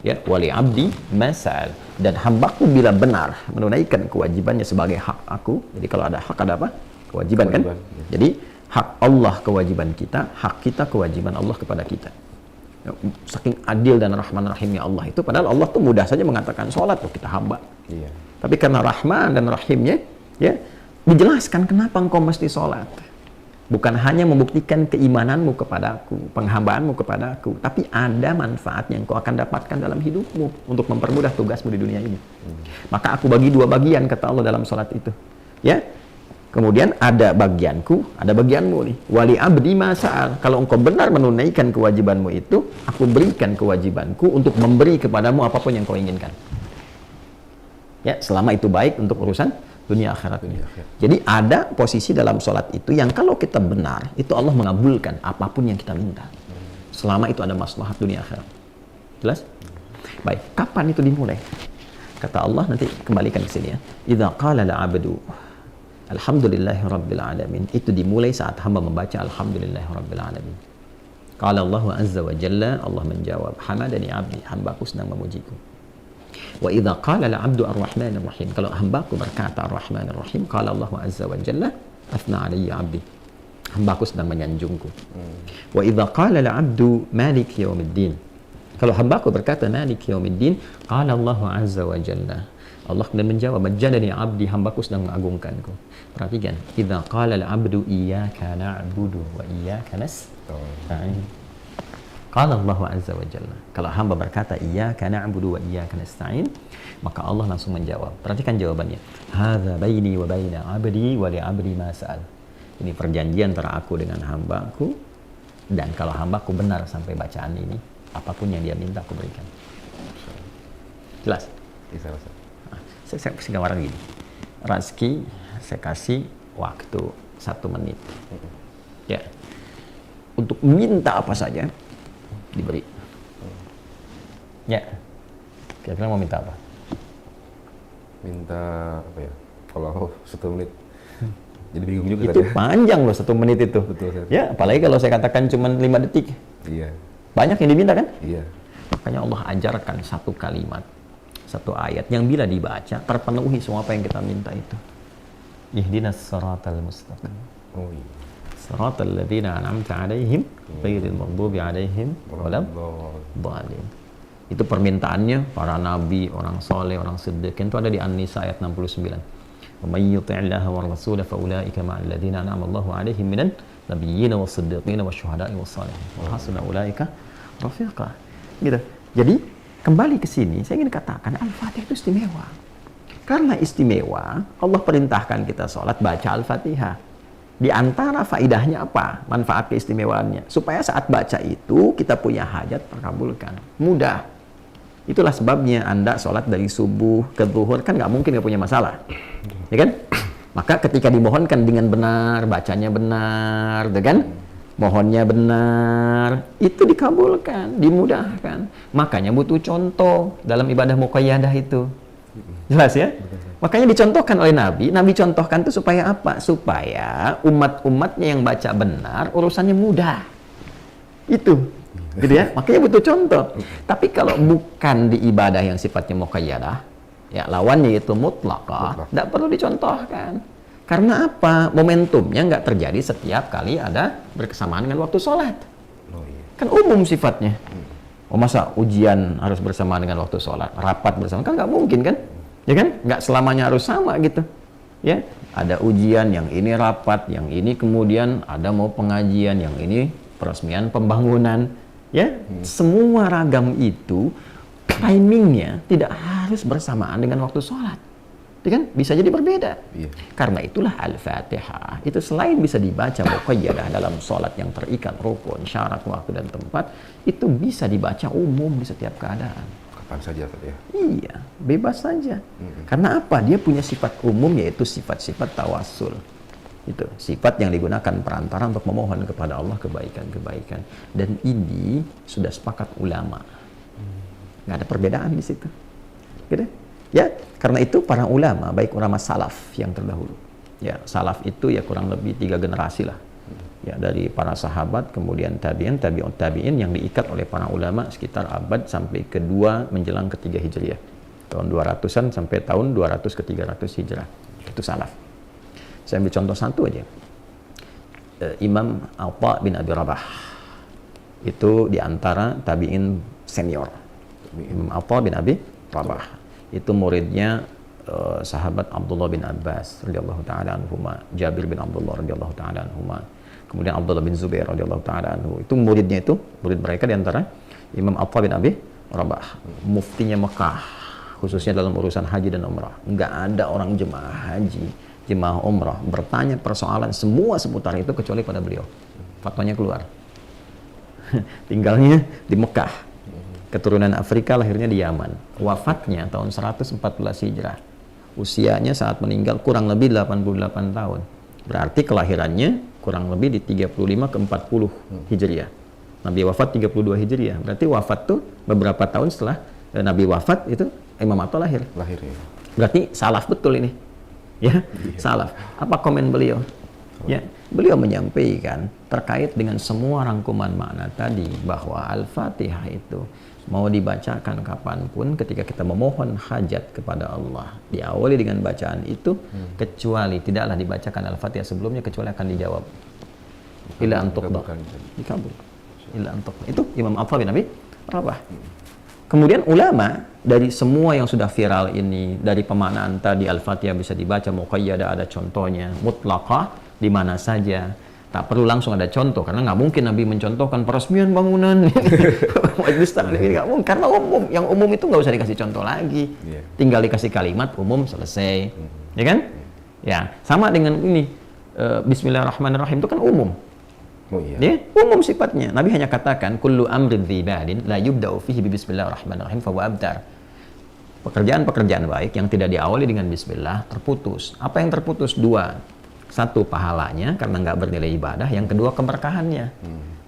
Ya, wali abdi masal, dan hambaku bila benar menunaikan kewajibannya sebagai hak aku. Jadi kalau ada hak ada apa? Kewajiban kan? Ya. Jadi hak Allah kewajiban kita, hak kita kewajiban Allah kepada kita. Ya, saking adil dan rahman rahimnya Allah itu, padahal Allah tuh mudah saja mengatakan sholat tuh kita hamba. Iya. Tapi karena rahman dan rahimnya, ya dijelaskan kenapa engkau mesti sholat. Bukan hanya membuktikan keimananmu kepadaku, penghambaanmu kepadaku, tapi ada manfaat yang kau akan dapatkan dalam hidupmu untuk mempermudah tugasmu di dunia ini. Maka aku bagi dua bagian, kata Allah dalam sholat itu. Ya, kemudian ada bagianku, ada bagianmu nih. Wali abdi masa'al. Kalau engkau benar menunaikan kewajibanmu itu, aku berikan kewajibanku untuk memberi kepadamu apapun yang kau inginkan. Ya, selama itu baik untuk urusan dunia akhirat ini. Jadi ada posisi dalam sholat itu yang kalau kita benar, itu Allah mengabulkan apapun yang kita minta. Selama itu ada maslahat dunia akhirat. Jelas? Baik, kapan itu dimulai? Kata Allah, nanti kembalikan ke sini ya. Idza qala al-'abdu alhamdulillahi rabbil alamin. Itu dimulai saat hamba membaca alhamdulillahi rabbil alamin. Qala Allah azza wa jalla, Allah menjawab, hamadani 'abdi, hambaku sedang memujiku. Wa idza qala al-'abdu ar-rahmanir rahim. Kalau hambaku berkata ar-rahmanir rahim, qala Allah azza wa jalla, athna 'alayya 'abdi. Hambaku sedang menyanjungku. Wa idza qala al-'abdu maliki yaumiddin. Kalau hambaku berkata maliki yaumiddin, qala Allah azza wa jalla, Allah kemudian menjawab, majjadani 'abdi, hambaku sedang mengagungkanku. Perhatikan, idza qala al-'abdu iyyaka na'budu wa iyyaka nasta'in. Qala Allah azza wa jalla. Kalau hamba berkata iyyaka na'budu wa iyyaka nasta'in, maka Allah langsung menjawab. Perhatikan jawabannya. Hadza baini wa baina 'abdi wa li 'abdi ma sa'al. Ini perjanjian antara aku dengan hambaku, dan kalau hambaku benar sampai bacaan ini, apapun yang dia minta aku berikan. Jelas? Bisa. Nah, saya gambaran gini. Razki saya kasih waktu 1 menit. Ya. Untuk minta apa saja diberi. Ya. Kira-kira mau minta apa? Minta apa ya? Kalau 1 menit. Jadi bingung juga Itu tadi. panjang loh 1 menit itu. Betul. Ya, apalagi kalau saya katakan cuma 5 detik. Iya. Banyak yang diminta kan? Iya. Makanya Allah ajarkan 1 kalimat, 1 ayat yang bila dibaca terpenuhi semua apa yang kita minta itu. Ihdinas siratal mustaqim. Oh iya. Siratal ladzina an'amta 'alaihim ghairil maghdubi 'alaihim walad dhalin. Itu permintaannya para nabi, orang soleh, orang siddiqin, itu ada di An-Nisa ayat 69. Wa may yuti'illaha war rasul fa ulaika ma'al ladzina an'ama Allahu 'alaihim minan nabiyyin was-siddiqin wasyuhada'i was-shalihin. Wa hasuna ulaika rafiqa. Gitu. Jadi kembali ke sini saya ingin katakan Al-Fatihah itu istimewa. Karena istimewa, Allah perintahkan kita sholat baca Al-Fatihah. Di antara faidahnya apa? Manfaat keistimewaannya. Supaya saat baca itu kita punya hajat terkabulkan. Mudah. Itulah sebabnya Anda sholat dari subuh ke zuhur kan nggak mungkin nggak punya masalah. Ya kan? Maka ketika dimohonkan dengan benar, bacanya benar, ya kan? Mohonnya benar, itu dikabulkan, dimudahkan. Makanya butuh contoh dalam ibadah muqayyadah itu. Jelas ya? Makanya dicontohkan oleh Nabi. Nabi contohkan itu supaya apa? Supaya umat-umatnya yang baca benar, urusannya mudah. Itu. Gitu ya? Makanya butuh contoh. Tapi kalau bukan di ibadah yang sifatnya muqayyadah, ya lawannya itu mutlaqah, tidak perlu dicontohkan. Karena apa? Momentumnya nggak terjadi setiap kali ada berkesamaan dengan waktu sholat. Oh iya. Kan umum sifatnya. Oh masa ujian harus bersamaan dengan waktu sholat? Rapat bersama? Kan nggak mungkin kan? Ya kan? Nggak selamanya harus sama gitu. Ya, ada ujian, yang ini rapat, yang ini kemudian ada mau pengajian, yang ini peresmian pembangunan. Ya, semua ragam itu timingnya tidak harus bersamaan dengan waktu sholat. Ya kan? Bisa jadi berbeda. Iya. Karena itulah Al-Fatihah itu selain bisa dibaca muqayyadah dalam sholat yang terikat rukun, syarat, waktu dan tempat, itu bisa dibaca umum di setiap keadaan. Kapan saja tadi ya. Iya, bebas saja. Karena apa? Dia punya sifat umum, yaitu sifat-sifat tawassul. Itu sifat yang digunakan perantara untuk memohon kepada Allah kebaikan-kebaikan. Dan ini sudah sepakat ulama. Nggak ada perbedaan di situ. Gitu? Ya, karena itu para ulama, baik ulama salaf yang terdahulu. Ya, salaf itu ya kurang lebih 3 generasi lah. Ya, dari para sahabat, kemudian tabi'in, tabi'ut tabi'in yang diikat oleh para ulama sekitar abad sampai kedua menjelang ketiga Hijriah. Tahun 200-an sampai tahun 200 ke 300 Hijrah. Itu salaf. Saya ambil contoh satu aja. Imam Atha bin Abi Rabah. Itu diantara tabi'in senior. Imam Atha bin Abi Rabah. Itu muridnya sahabat Abdullah bin Abbas radhiyallahu taala anhuma, Jabir bin Abdullah radhiyallahu taala anhuma, kemudian Abdullah bin Zubair radhiyallahu taala anhu. Itu muridnya, itu murid mereka diantara Imam Atha bin Abi Rabah, muftinya Mekah, khususnya dalam urusan haji dan umrah. Nggak ada orang jemaah haji, jemaah umrah bertanya persoalan semua seputar itu kecuali pada beliau. Fatwanya keluar. Tinggalnya di Mekah, keturunan Afrika, lahirnya di Yaman. Wafatnya tahun 114 Hijrah. Usianya saat meninggal kurang lebih 88 tahun. Berarti kelahirannya kurang lebih di 35 ke 40 Hijriah. Nabi wafat 32 Hijriah. Berarti wafat tuh beberapa tahun setelah Nabi wafat itu Imam Atha lahir. Lahir ya. Berarti salaf betul ini. Ya, salaf. Apa komen beliau? Ya, beliau menyampaikan terkait dengan semua rangkuman makna tadi bahwa Al-Fatihah itu mau dibacakan kapanpun ketika kita memohon hajat kepada Allah, diawali dengan bacaan itu, kecuali tidaklah dibacakan Al-Fatihah sebelumnya kecuali akan dijawab. Ila antuk dikabul. Ila antuk. Itu Imam Atha bin Abi Rabah. Kemudian ulama dari semua yang sudah viral ini, dari pemaknaan tadi Al-Fatihah bisa dibaca muqayyadah, ada contohnya, mutlaqah di mana saja, tak perlu langsung ada contoh, karena nggak mungkin Nabi mencontohkan peresmian bangunan majelis taklim, nggak mungkin, karena umum. Yang umum itu nggak usah dikasih contoh lagi, tinggal dikasih kalimat umum, selesai. Ya kan? Ya, sama dengan ini Bismillahirrahmanirrahim itu kan umum. Oh iya. Ya, umum sifatnya. Nabi hanya katakan kullu amrin dzibadin la yubda'u fihi bismillahirrahmanirrahim fa huwa abtar. Pekerjaan-pekerjaan baik yang tidak diawali dengan bismillah terputus. Apa yang terputus? 2. 1, pahalanya karena nggak bernilai ibadah. Yang kedua, keberkahannya.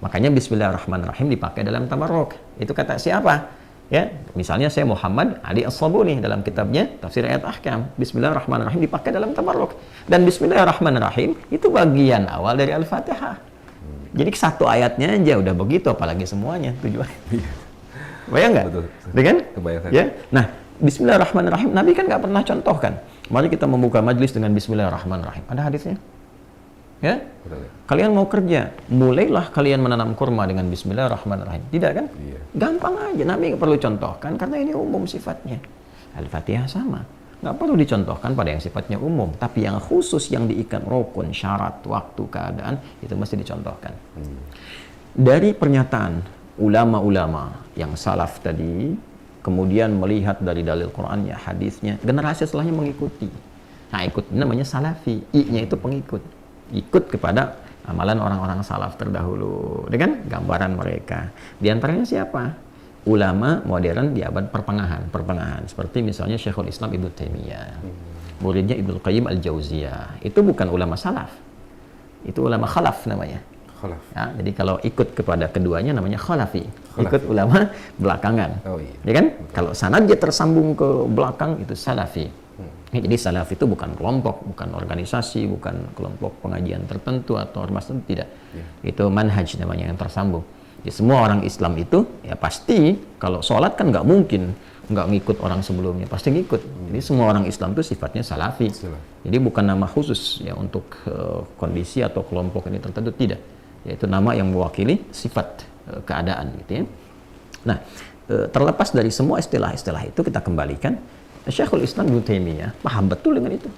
Makanya bismillahirrahmanirrahim dipakai dalam tabarruk. Itu kata siapa? Ya, misalnya saya Muhammad Ali As-Sabuni dalam kitabnya Tafsir Ayat Ahkam. Bismillahirrahmanirrahim dipakai dalam tabarruk. Dan bismillahirrahmanirrahim itu bagian awal dari Al-Fatihah. Jadi satu ayatnya aja udah begitu, apalagi semuanya tujuannya. Bayang nggak? Betul. Kan? Kebayang. Ya. Nah, Bismillahirrahmanirrahim Nabi kan nggak pernah contohkan. Mari kita membuka majlis dengan Bismillahirrahmanirrahim. Ada hadisnya? Ya? Betul. Kalian mau kerja, mulailah kalian menanam kurma dengan Bismillahirrahmanirrahim. Tidak kan? Iya. Gampang aja. Nabi nggak perlu contohkan karena ini umum sifatnya. Al-Fatihah sama. Nggak perlu dicontohkan pada yang sifatnya umum, tapi yang khusus yang diikat rukun, syarat, waktu, keadaan, itu mesti dicontohkan. Dari pernyataan ulama-ulama yang salaf tadi, kemudian melihat dari dalil Qur'annya, hadisnya, generasi setelahnya mengikuti. Nah, ikut ini namanya salafi. I-nya itu pengikut. Ikut kepada amalan orang-orang salaf terdahulu. Dengan gambaran mereka. Di antaranya siapa? Ulama modern di abad pertengahan. Seperti misalnya Syekhul Islam Ibnu Taimiyah. Muridnya Ibnu Qayyim Al-Jauziyah. Itu bukan ulama salaf. Itu ulama khalaf namanya. Khalaf. Ya, jadi kalau ikut kepada keduanya namanya khalafi. Ikut ulama belakangan. Oh iya. Ya kan? Kalau sanadnya tersambung ke belakang itu salafi. Jadi salaf itu bukan kelompok, bukan organisasi, bukan kelompok pengajian tertentu atau ormas tertentu, tidak. Itu manhaj namanya yang tersambung. Jadi semua orang Islam itu ya pasti kalau sholat kan nggak mungkin nggak ngikut orang sebelumnya, pasti ngikut. Jadi semua orang Islam itu sifatnya salafi. Jadi bukan nama khusus ya untuk kondisi atau kelompok ini tertentu, tidak. Yaitu nama yang mewakili sifat keadaan gitu ya. Nah, terlepas dari semua istilah-istilah itu, kita kembalikan Syekhul Islam Ibnu Taimiyah paham betul dengan itu.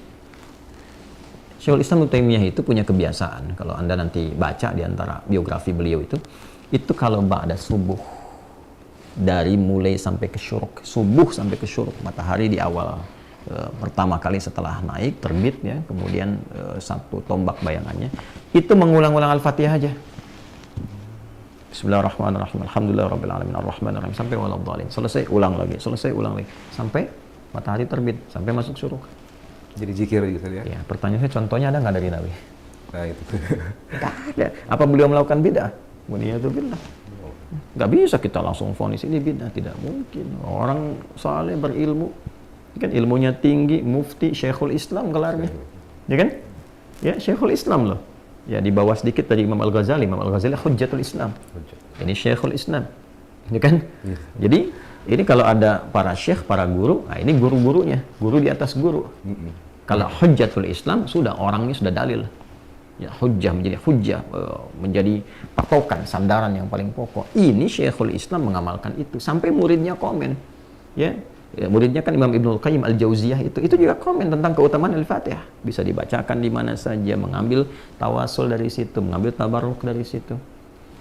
Syekhul Islam Ibnu Taimiyah itu punya kebiasaan, kalau Anda nanti baca di antara biografi beliau itu, itu kalau ba'da subuh, dari mulai sampai ke syuruk, subuh sampai ke syuruk, matahari di awal pertama kali setelah naik terbit ya, kemudian satu tombak bayangannya, itu mengulang-ulang Al-Fatihah aja. Bismillahirrahmanirrahim, alhamdulillahirabbil alamin, arrahmanirrahim, sampai waladhdallin. Selesai ulang lagi, selesai ulang lagi, sampai matahari terbit, sampai masuk syuruk. Jadi zikir gitu ya. Ya, pertanyaan saya, contohnya ada nggak dari Nabi? Nah itu. Nggak ada. Apa beliau melakukan bid'ah? Buniyatu billah. Nggak bisa kita langsung vonis ini bid'ah, tidak mungkin. Orang saleh berilmu, kan ilmunya tinggi, mufti, syekhul Islam gelarnya, ya kan? Ya, syekhul Islam loh. Ya, di bawah sedikit dari Imam Al-Ghazali. Imam Al-Ghazali hujjatul Islam. Ini syekhul Islam, ya kan? Jadi ini kalau ada para syekh, para guru, nah ini guru-gurunya, guru di atas guru. Kalau hujjatul Islam, sudah orangnya sudah dalil. Ya, hujjah menjadi hujjah, menjadi patokan, sandaran yang paling pokok. Ini syekhul Islam mengamalkan itu, sampai muridnya komen. Ya, muridnya kan Imam Ibnul Qayyim Al-Jauziyah itu juga komen tentang keutamaan Al-Fatihah. Bisa dibacakan di mana saja, mengambil tawasul dari situ, mengambil tabarruk dari situ.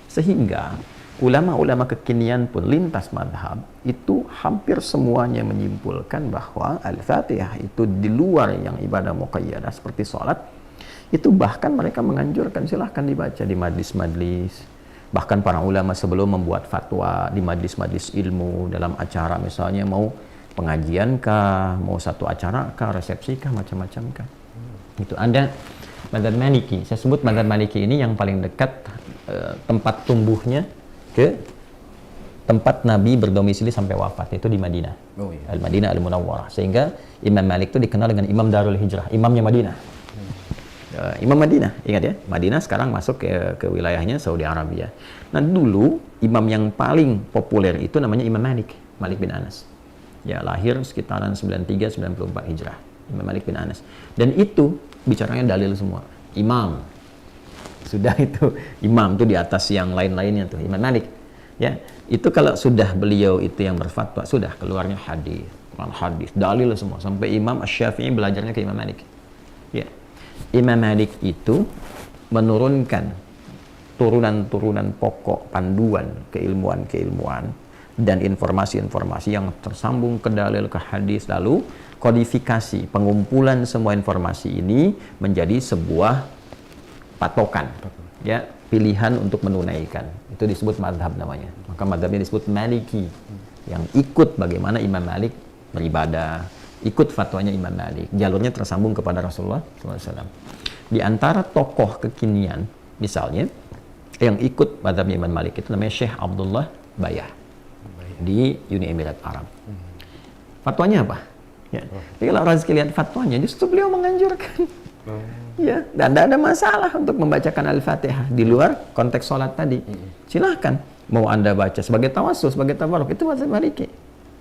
Sehingga ulama-ulama kekinian pun lintas madhab itu hampir semuanya menyimpulkan bahwa Al-Fatihah itu di luar yang ibadah muqayyadah seperti sholat, itu bahkan mereka menganjurkan silahkan dibaca di majlis-majlis. Bahkan para ulama sebelum membuat fatwa di majlis-majlis ilmu, dalam acara misalnya mau pengajian kah, mau satu acara kah, resepsi kah, macam-macam kah. Itu ada Madzhab Maliki. Saya sebut Madzhab Maliki ini yang paling dekat tempat tumbuhnya ke tempat Nabi berdomisili sampai wafat, itu di Madinah. Oh, iya. Al-Madinah Al-Munawwarah. Sehingga Imam Malik itu dikenal dengan Imam Darul Hijrah, imamnya Madinah. Imam Madinah, ingat ya, Madinah sekarang masuk ke wilayahnya Saudi Arabia. Nah dulu imam yang paling populer itu namanya Imam Malik, Malik bin Anas. Ya, lahir sekitaran 93-94 Hijrah, Imam Malik bin Anas. Dan itu bicaranya dalil semua. Imam, sudah itu imam tuh di atas yang lain-lainnya tuh, Imam Malik. Ya, itu kalau sudah beliau itu yang berfatwa, sudah keluarnya hadis, dalil semua. Sampai Imam Asy-Syafi'i belajarnya ke Imam Malik. Ya. Imam Malik itu menurunkan turunan-turunan pokok panduan keilmuan-keilmuan dan informasi-informasi yang tersambung ke dalil, ke hadis, lalu kodifikasi, pengumpulan semua informasi ini menjadi sebuah patokan, ya, pilihan untuk menunaikan. Itu disebut madhab namanya. Maka madhabnya disebut Maliki, yang ikut bagaimana Imam Malik beribadah, ikut fatwanya Imam Malik, jalurnya tersambung kepada Rasulullah SAW. Di antara tokoh kekinian, misalnya, yang ikut mazhabnya Imam Malik itu namanya Syekh Abdullah Bayah di Uni Emirat Arab. Fatwanya apa? Ya. Jadi kalau orang sekalian fatwanya, justru beliau menganjurkan. Ya, dan tidak ada masalah untuk membacakan Al-Fatihah di luar konteks sholat tadi. Silahkan, mau Anda baca sebagai tawassul, sebagai tabarruk, itu mazhab Maliki.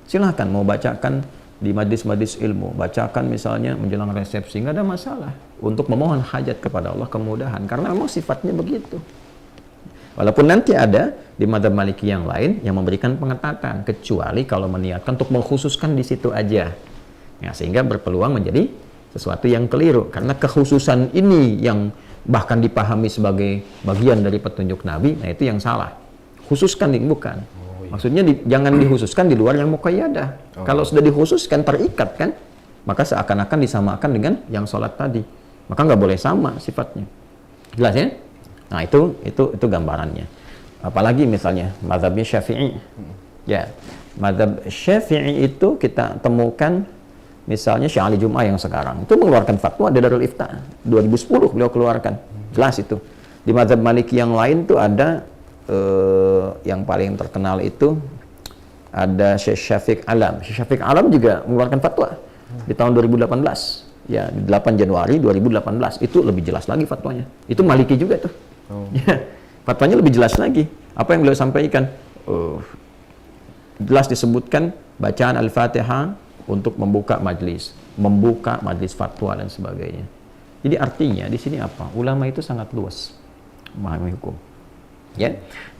Silahkan, mau bacakan di majlis-majlis ilmu, bacakan misalnya menjelang resepsi, nggak ada masalah untuk memohon hajat kepada Allah, kemudahan, karena memang sifatnya begitu. Walaupun nanti ada di mazhab Maliki yang lain yang memberikan pengetatan, kecuali kalau meniatkan untuk mengkhususkan di situ aja, ya, sehingga berpeluang menjadi sesuatu yang keliru, karena kekhususan ini yang bahkan dipahami sebagai bagian dari petunjuk Nabi, nah itu yang salah. Khususkan bukan. Maksudnya jangan dikhususkan di luar yang muqayyadah. Kalau sudah dikhususkan, terikat kan, maka seakan-akan disamakan dengan yang sholat tadi. Maka nggak boleh sama sifatnya. Jelas ya? Nah itu gambarannya. Apalagi misalnya mazhabnya Syafi'i. Ya, mazhab Syafi'i itu kita temukan misalnya Syekh Ali Jum'ah yang sekarang itu mengeluarkan fatwa di Darul Ifta 2010 beliau keluarkan. Jelas itu. Di mazhab Maliki yang lain tuh ada yang paling terkenal itu ada Syekh Syafiq Alam. Syekh Syafiq Alam juga mengeluarkan fatwa di tahun 2018. Ya, di 8 Januari 2018. Itu lebih jelas lagi fatwanya. Itu Maliki juga tuh. Ya, fatwanya lebih jelas lagi. Apa yang beliau sampaikan? Jelas disebutkan bacaan Al-Fatihah untuk membuka majlis fatwa dan sebagainya. Jadi artinya di sini apa? Ulama itu sangat luas memahami hukum. Ya,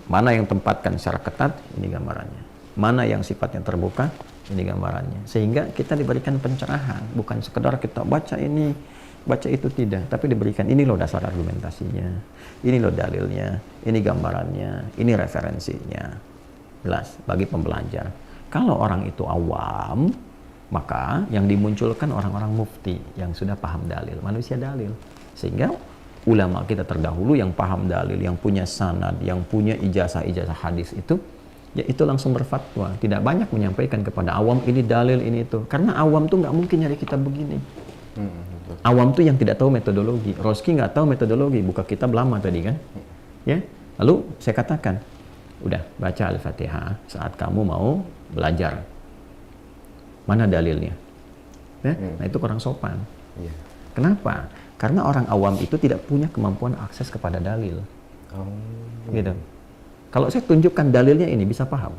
mana yang tempatkan secara ketat, ini gambarannya. Mana yang sifatnya terbuka, ini gambarannya. Sehingga kita diberikan pencerahan, bukan sekedar kita baca ini baca itu tidak, tapi diberikan ini loh dasar argumentasinya, ini loh dalilnya, ini gambarannya, ini referensinya. Jelas bagi pembelajar. Kalau orang itu awam, maka yang dimunculkan orang-orang mufti yang sudah paham dalil, manusia dalil. Sehingga ulama kita terdahulu yang paham dalil, yang punya sanad, yang punya ijazah-ijazah hadis itu, ya itu langsung berfatwa. Tidak banyak menyampaikan kepada awam ini dalil, ini itu. Karena awam tuh nggak mungkin nyari kitab begini. Awam tuh yang tidak tahu metodologi. Roski nggak tahu metodologi, buka kitab lama tadi kan. Ya, lalu saya katakan, udah baca Al-Fatihah saat kamu mau belajar. Mana dalilnya? Ya? Nah itu kurang sopan. Kenapa? Karena orang awam itu tidak punya kemampuan akses kepada dalil. Gitu. Kalau saya tunjukkan dalilnya ini bisa paham.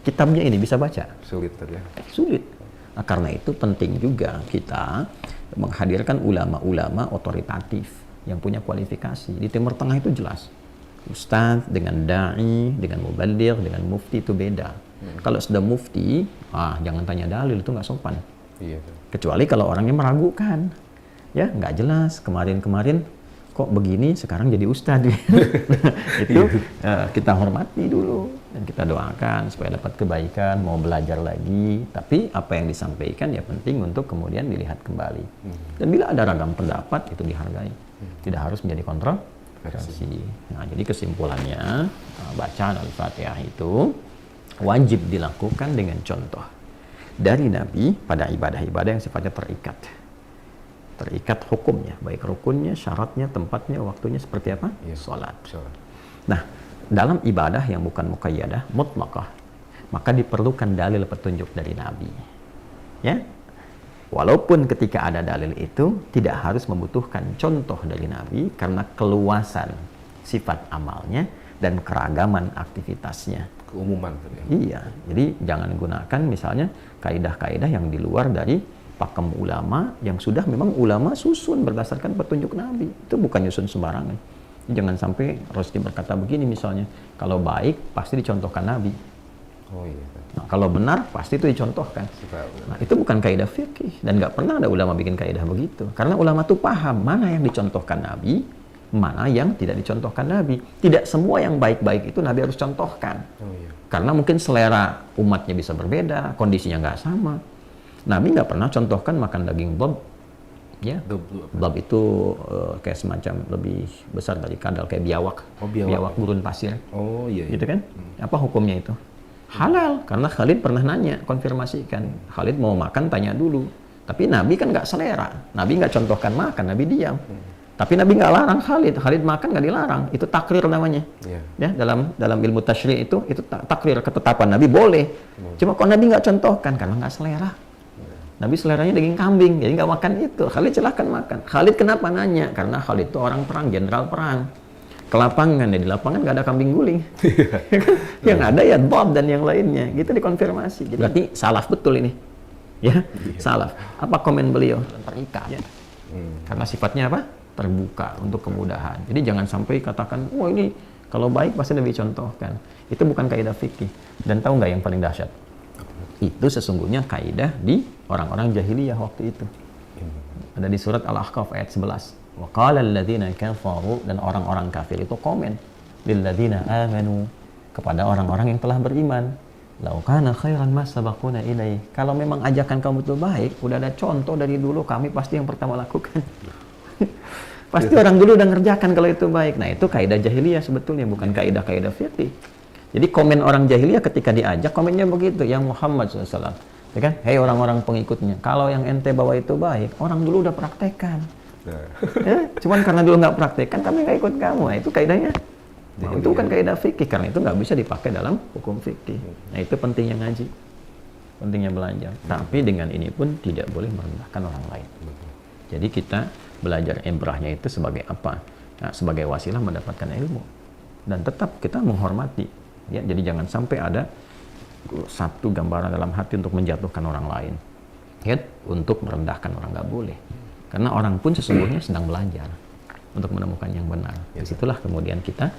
Kitabnya ini bisa baca. Sulit tadi ya. Sulit. Nah, karena itu penting juga kita menghadirkan ulama-ulama otoritatif yang punya kualifikasi. Di Timur Tengah itu jelas. Ustadz dengan da'i, dengan mubaligh, dengan mufti itu beda. Kalau sudah mufti, jangan tanya dalil, itu nggak sopan. Kecuali kalau orangnya meragukan. Ya, nggak jelas. Kemarin-kemarin kok begini, sekarang jadi ustadz. Itu kita hormati dulu dan kita doakan supaya dapat kebaikan, mau belajar lagi. Tapi apa yang disampaikan ya penting untuk kemudian dilihat kembali. Dan bila ada ragam pendapat itu dihargai, tidak harus menjadi kontroversi. Nah, jadi kesimpulannya bacaan Al-Fatihah itu wajib dilakukan dengan contoh dari Nabi pada ibadah-ibadah yang sifatnya terikat hukumnya, baik rukunnya, syaratnya, tempatnya, waktunya seperti apa? Salat. Nah, dalam ibadah yang bukan muqayyadah, mutlaqah, maka diperlukan dalil petunjuk dari Nabi. Ya, walaupun ketika ada dalil itu tidak harus membutuhkan contoh dari Nabi karena keluasan sifat amalnya dan keragaman aktivitasnya. Keumuman. Iya, jadi jangan gunakan misalnya kaidah-kaidah yang di luar dari pakem ulama yang sudah memang ulama susun berdasarkan petunjuk Nabi. Itu bukan nyusun sembarangan. Jangan sampai Rusdi berkata begini misalnya, kalau baik pasti dicontohkan Nabi. Nah, kalau benar pasti itu dicontohkan. Nah, itu bukan kaidah fikih dan nggak pernah ada ulama bikin kaidah begitu. Karena ulama tuh paham mana yang dicontohkan Nabi, mana yang tidak dicontohkan Nabi. Tidak semua yang baik-baik itu Nabi harus contohkan. Karena mungkin selera umatnya bisa berbeda, kondisinya nggak sama. Nabi nggak pernah contohkan makan daging dhab. Ya, dhab itu kayak semacam lebih besar dari kadal, kayak biawak. Biawak gurun pasir. Gitu kan? Apa hukumnya itu? Halal, karena Khalid pernah nanya, konfirmasikan. Khalid mau makan, tanya dulu. Tapi Nabi kan nggak selera. Nabi nggak contohkan makan, Nabi diam. Tapi Nabi nggak larang Khalid makan nggak dilarang. Itu takrir namanya. Ya, dalam ilmu tasyri' itu takrir, ketetapan Nabi boleh. Cuma kok Nabi nggak contohkan karena nggak selera. Nabi seleranya daging kambing, jadi nggak makan itu. Khalid silahkan makan. Khalid kenapa nanya? Karena Khalid itu orang perang, jenderal perang. Ke lapangan, ya di lapangan nggak ada kambing guling. Yang ada ya dhab dan yang lainnya. Gitu dikonfirmasi. Jadi, berarti salaf betul ini. Ya, salaf. Apa komen beliau? Terikat. Ya. Karena sifatnya apa? Terbuka untuk kemudahan. Jadi jangan sampai katakan, wah ini kalau baik pasti Nabi contohkan. Itu bukan kaidah fikih. Dan tahu nggak yang paling dahsyat? Itu sesungguhnya kaidah di orang-orang jahiliyah waktu itu. Ada di surat Al-Ahqaf ayat 11. Wa qala alladziina kafaru, dan orang-orang kafir itu komen lil ladziina amanu, kepada orang-orang yang telah beriman. Lau kana khairan ma sabaquna ilaih. Kalau memang ajakan kamu itu baik, udah ada contoh dari dulu, kami pasti yang pertama lakukan. Pasti orang dulu udah ngerjakan kalau itu baik. Nah, itu kaidah jahiliyah sebetulnya, bukan kaidah-kaidah fikih. Jadi komen orang jahiliyah ketika diajak, komennya begitu, yang Muhammad SAW. Ya kan? Hei orang-orang pengikutnya, kalau yang ente bawa itu baik, orang dulu udah praktekkan. Ya, cuman karena dulu nggak praktekkan, kami nggak ikut kamu. Nah, itu kaidahnya. Nah, itu bukan kaidah fikih, karena itu nggak bisa dipakai dalam hukum fikih. Nah, itu pentingnya ngaji, pentingnya belajar. Tapi dengan ini pun tidak boleh merendahkan orang lain. Jadi kita belajar ibrahnya itu sebagai apa? Nah, sebagai wasilah mendapatkan ilmu. Dan tetap kita menghormati. Ya, jadi jangan sampai ada satu gambaran dalam hati untuk menjatuhkan orang lain. Ya, untuk merendahkan orang nggak boleh. Karena orang pun sesungguhnya sedang belajar untuk menemukan yang benar. Disitulah kemudian kita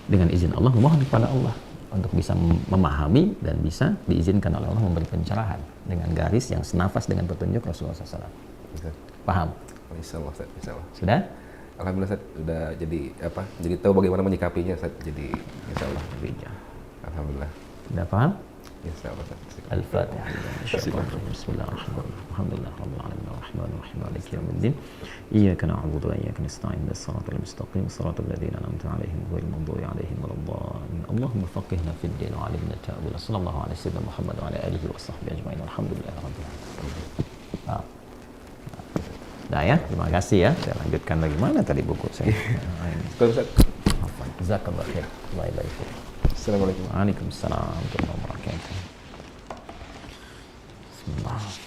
dengan izin Allah memohon kepada Allah untuk bisa memahami dan bisa diizinkan oleh Allah memberi pencerahan dengan garis yang senafas dengan petunjuk Rasulullah SAW. Paham? Insya Allah Ustaz, insya Allah. Sudah? Alhamdulillah Ustaz, udah jadi tahu bagaimana menyikapinya Ustaz. Jadi insya Allah. Bijak. Alhamdulillah. Sudah paham? Insya Allah Ustaz. Al-Fatihah. Bismillahirrahmanirrahim. Alhamdulillah rabbil alamin arrahmanir rahim maliki yaumiddin. Iyyaka na'budu wa iyyaka nasta'in ihdinas siratal mustaqim siratal ladzina an'amta 'alaihim ghairil maghdubi 'alaihim waladdallin. Allahumma faqihna fid din wa 'allimna ta'wil. Sallallahu alaihi wasallam Muhammad wa ala alihi wa sahbihi ajma'in. Alhamdulillah rabbil alamin. Dah ya, terima kasih ya. Saya lanjutkan lagi. Mana tadi buku saya? Kalau Ustaz. Jazakallah khair. Allah baik. Assalamualaikum. Waalaikumsalam warahmatullahi wabarakatuh. Bismillah.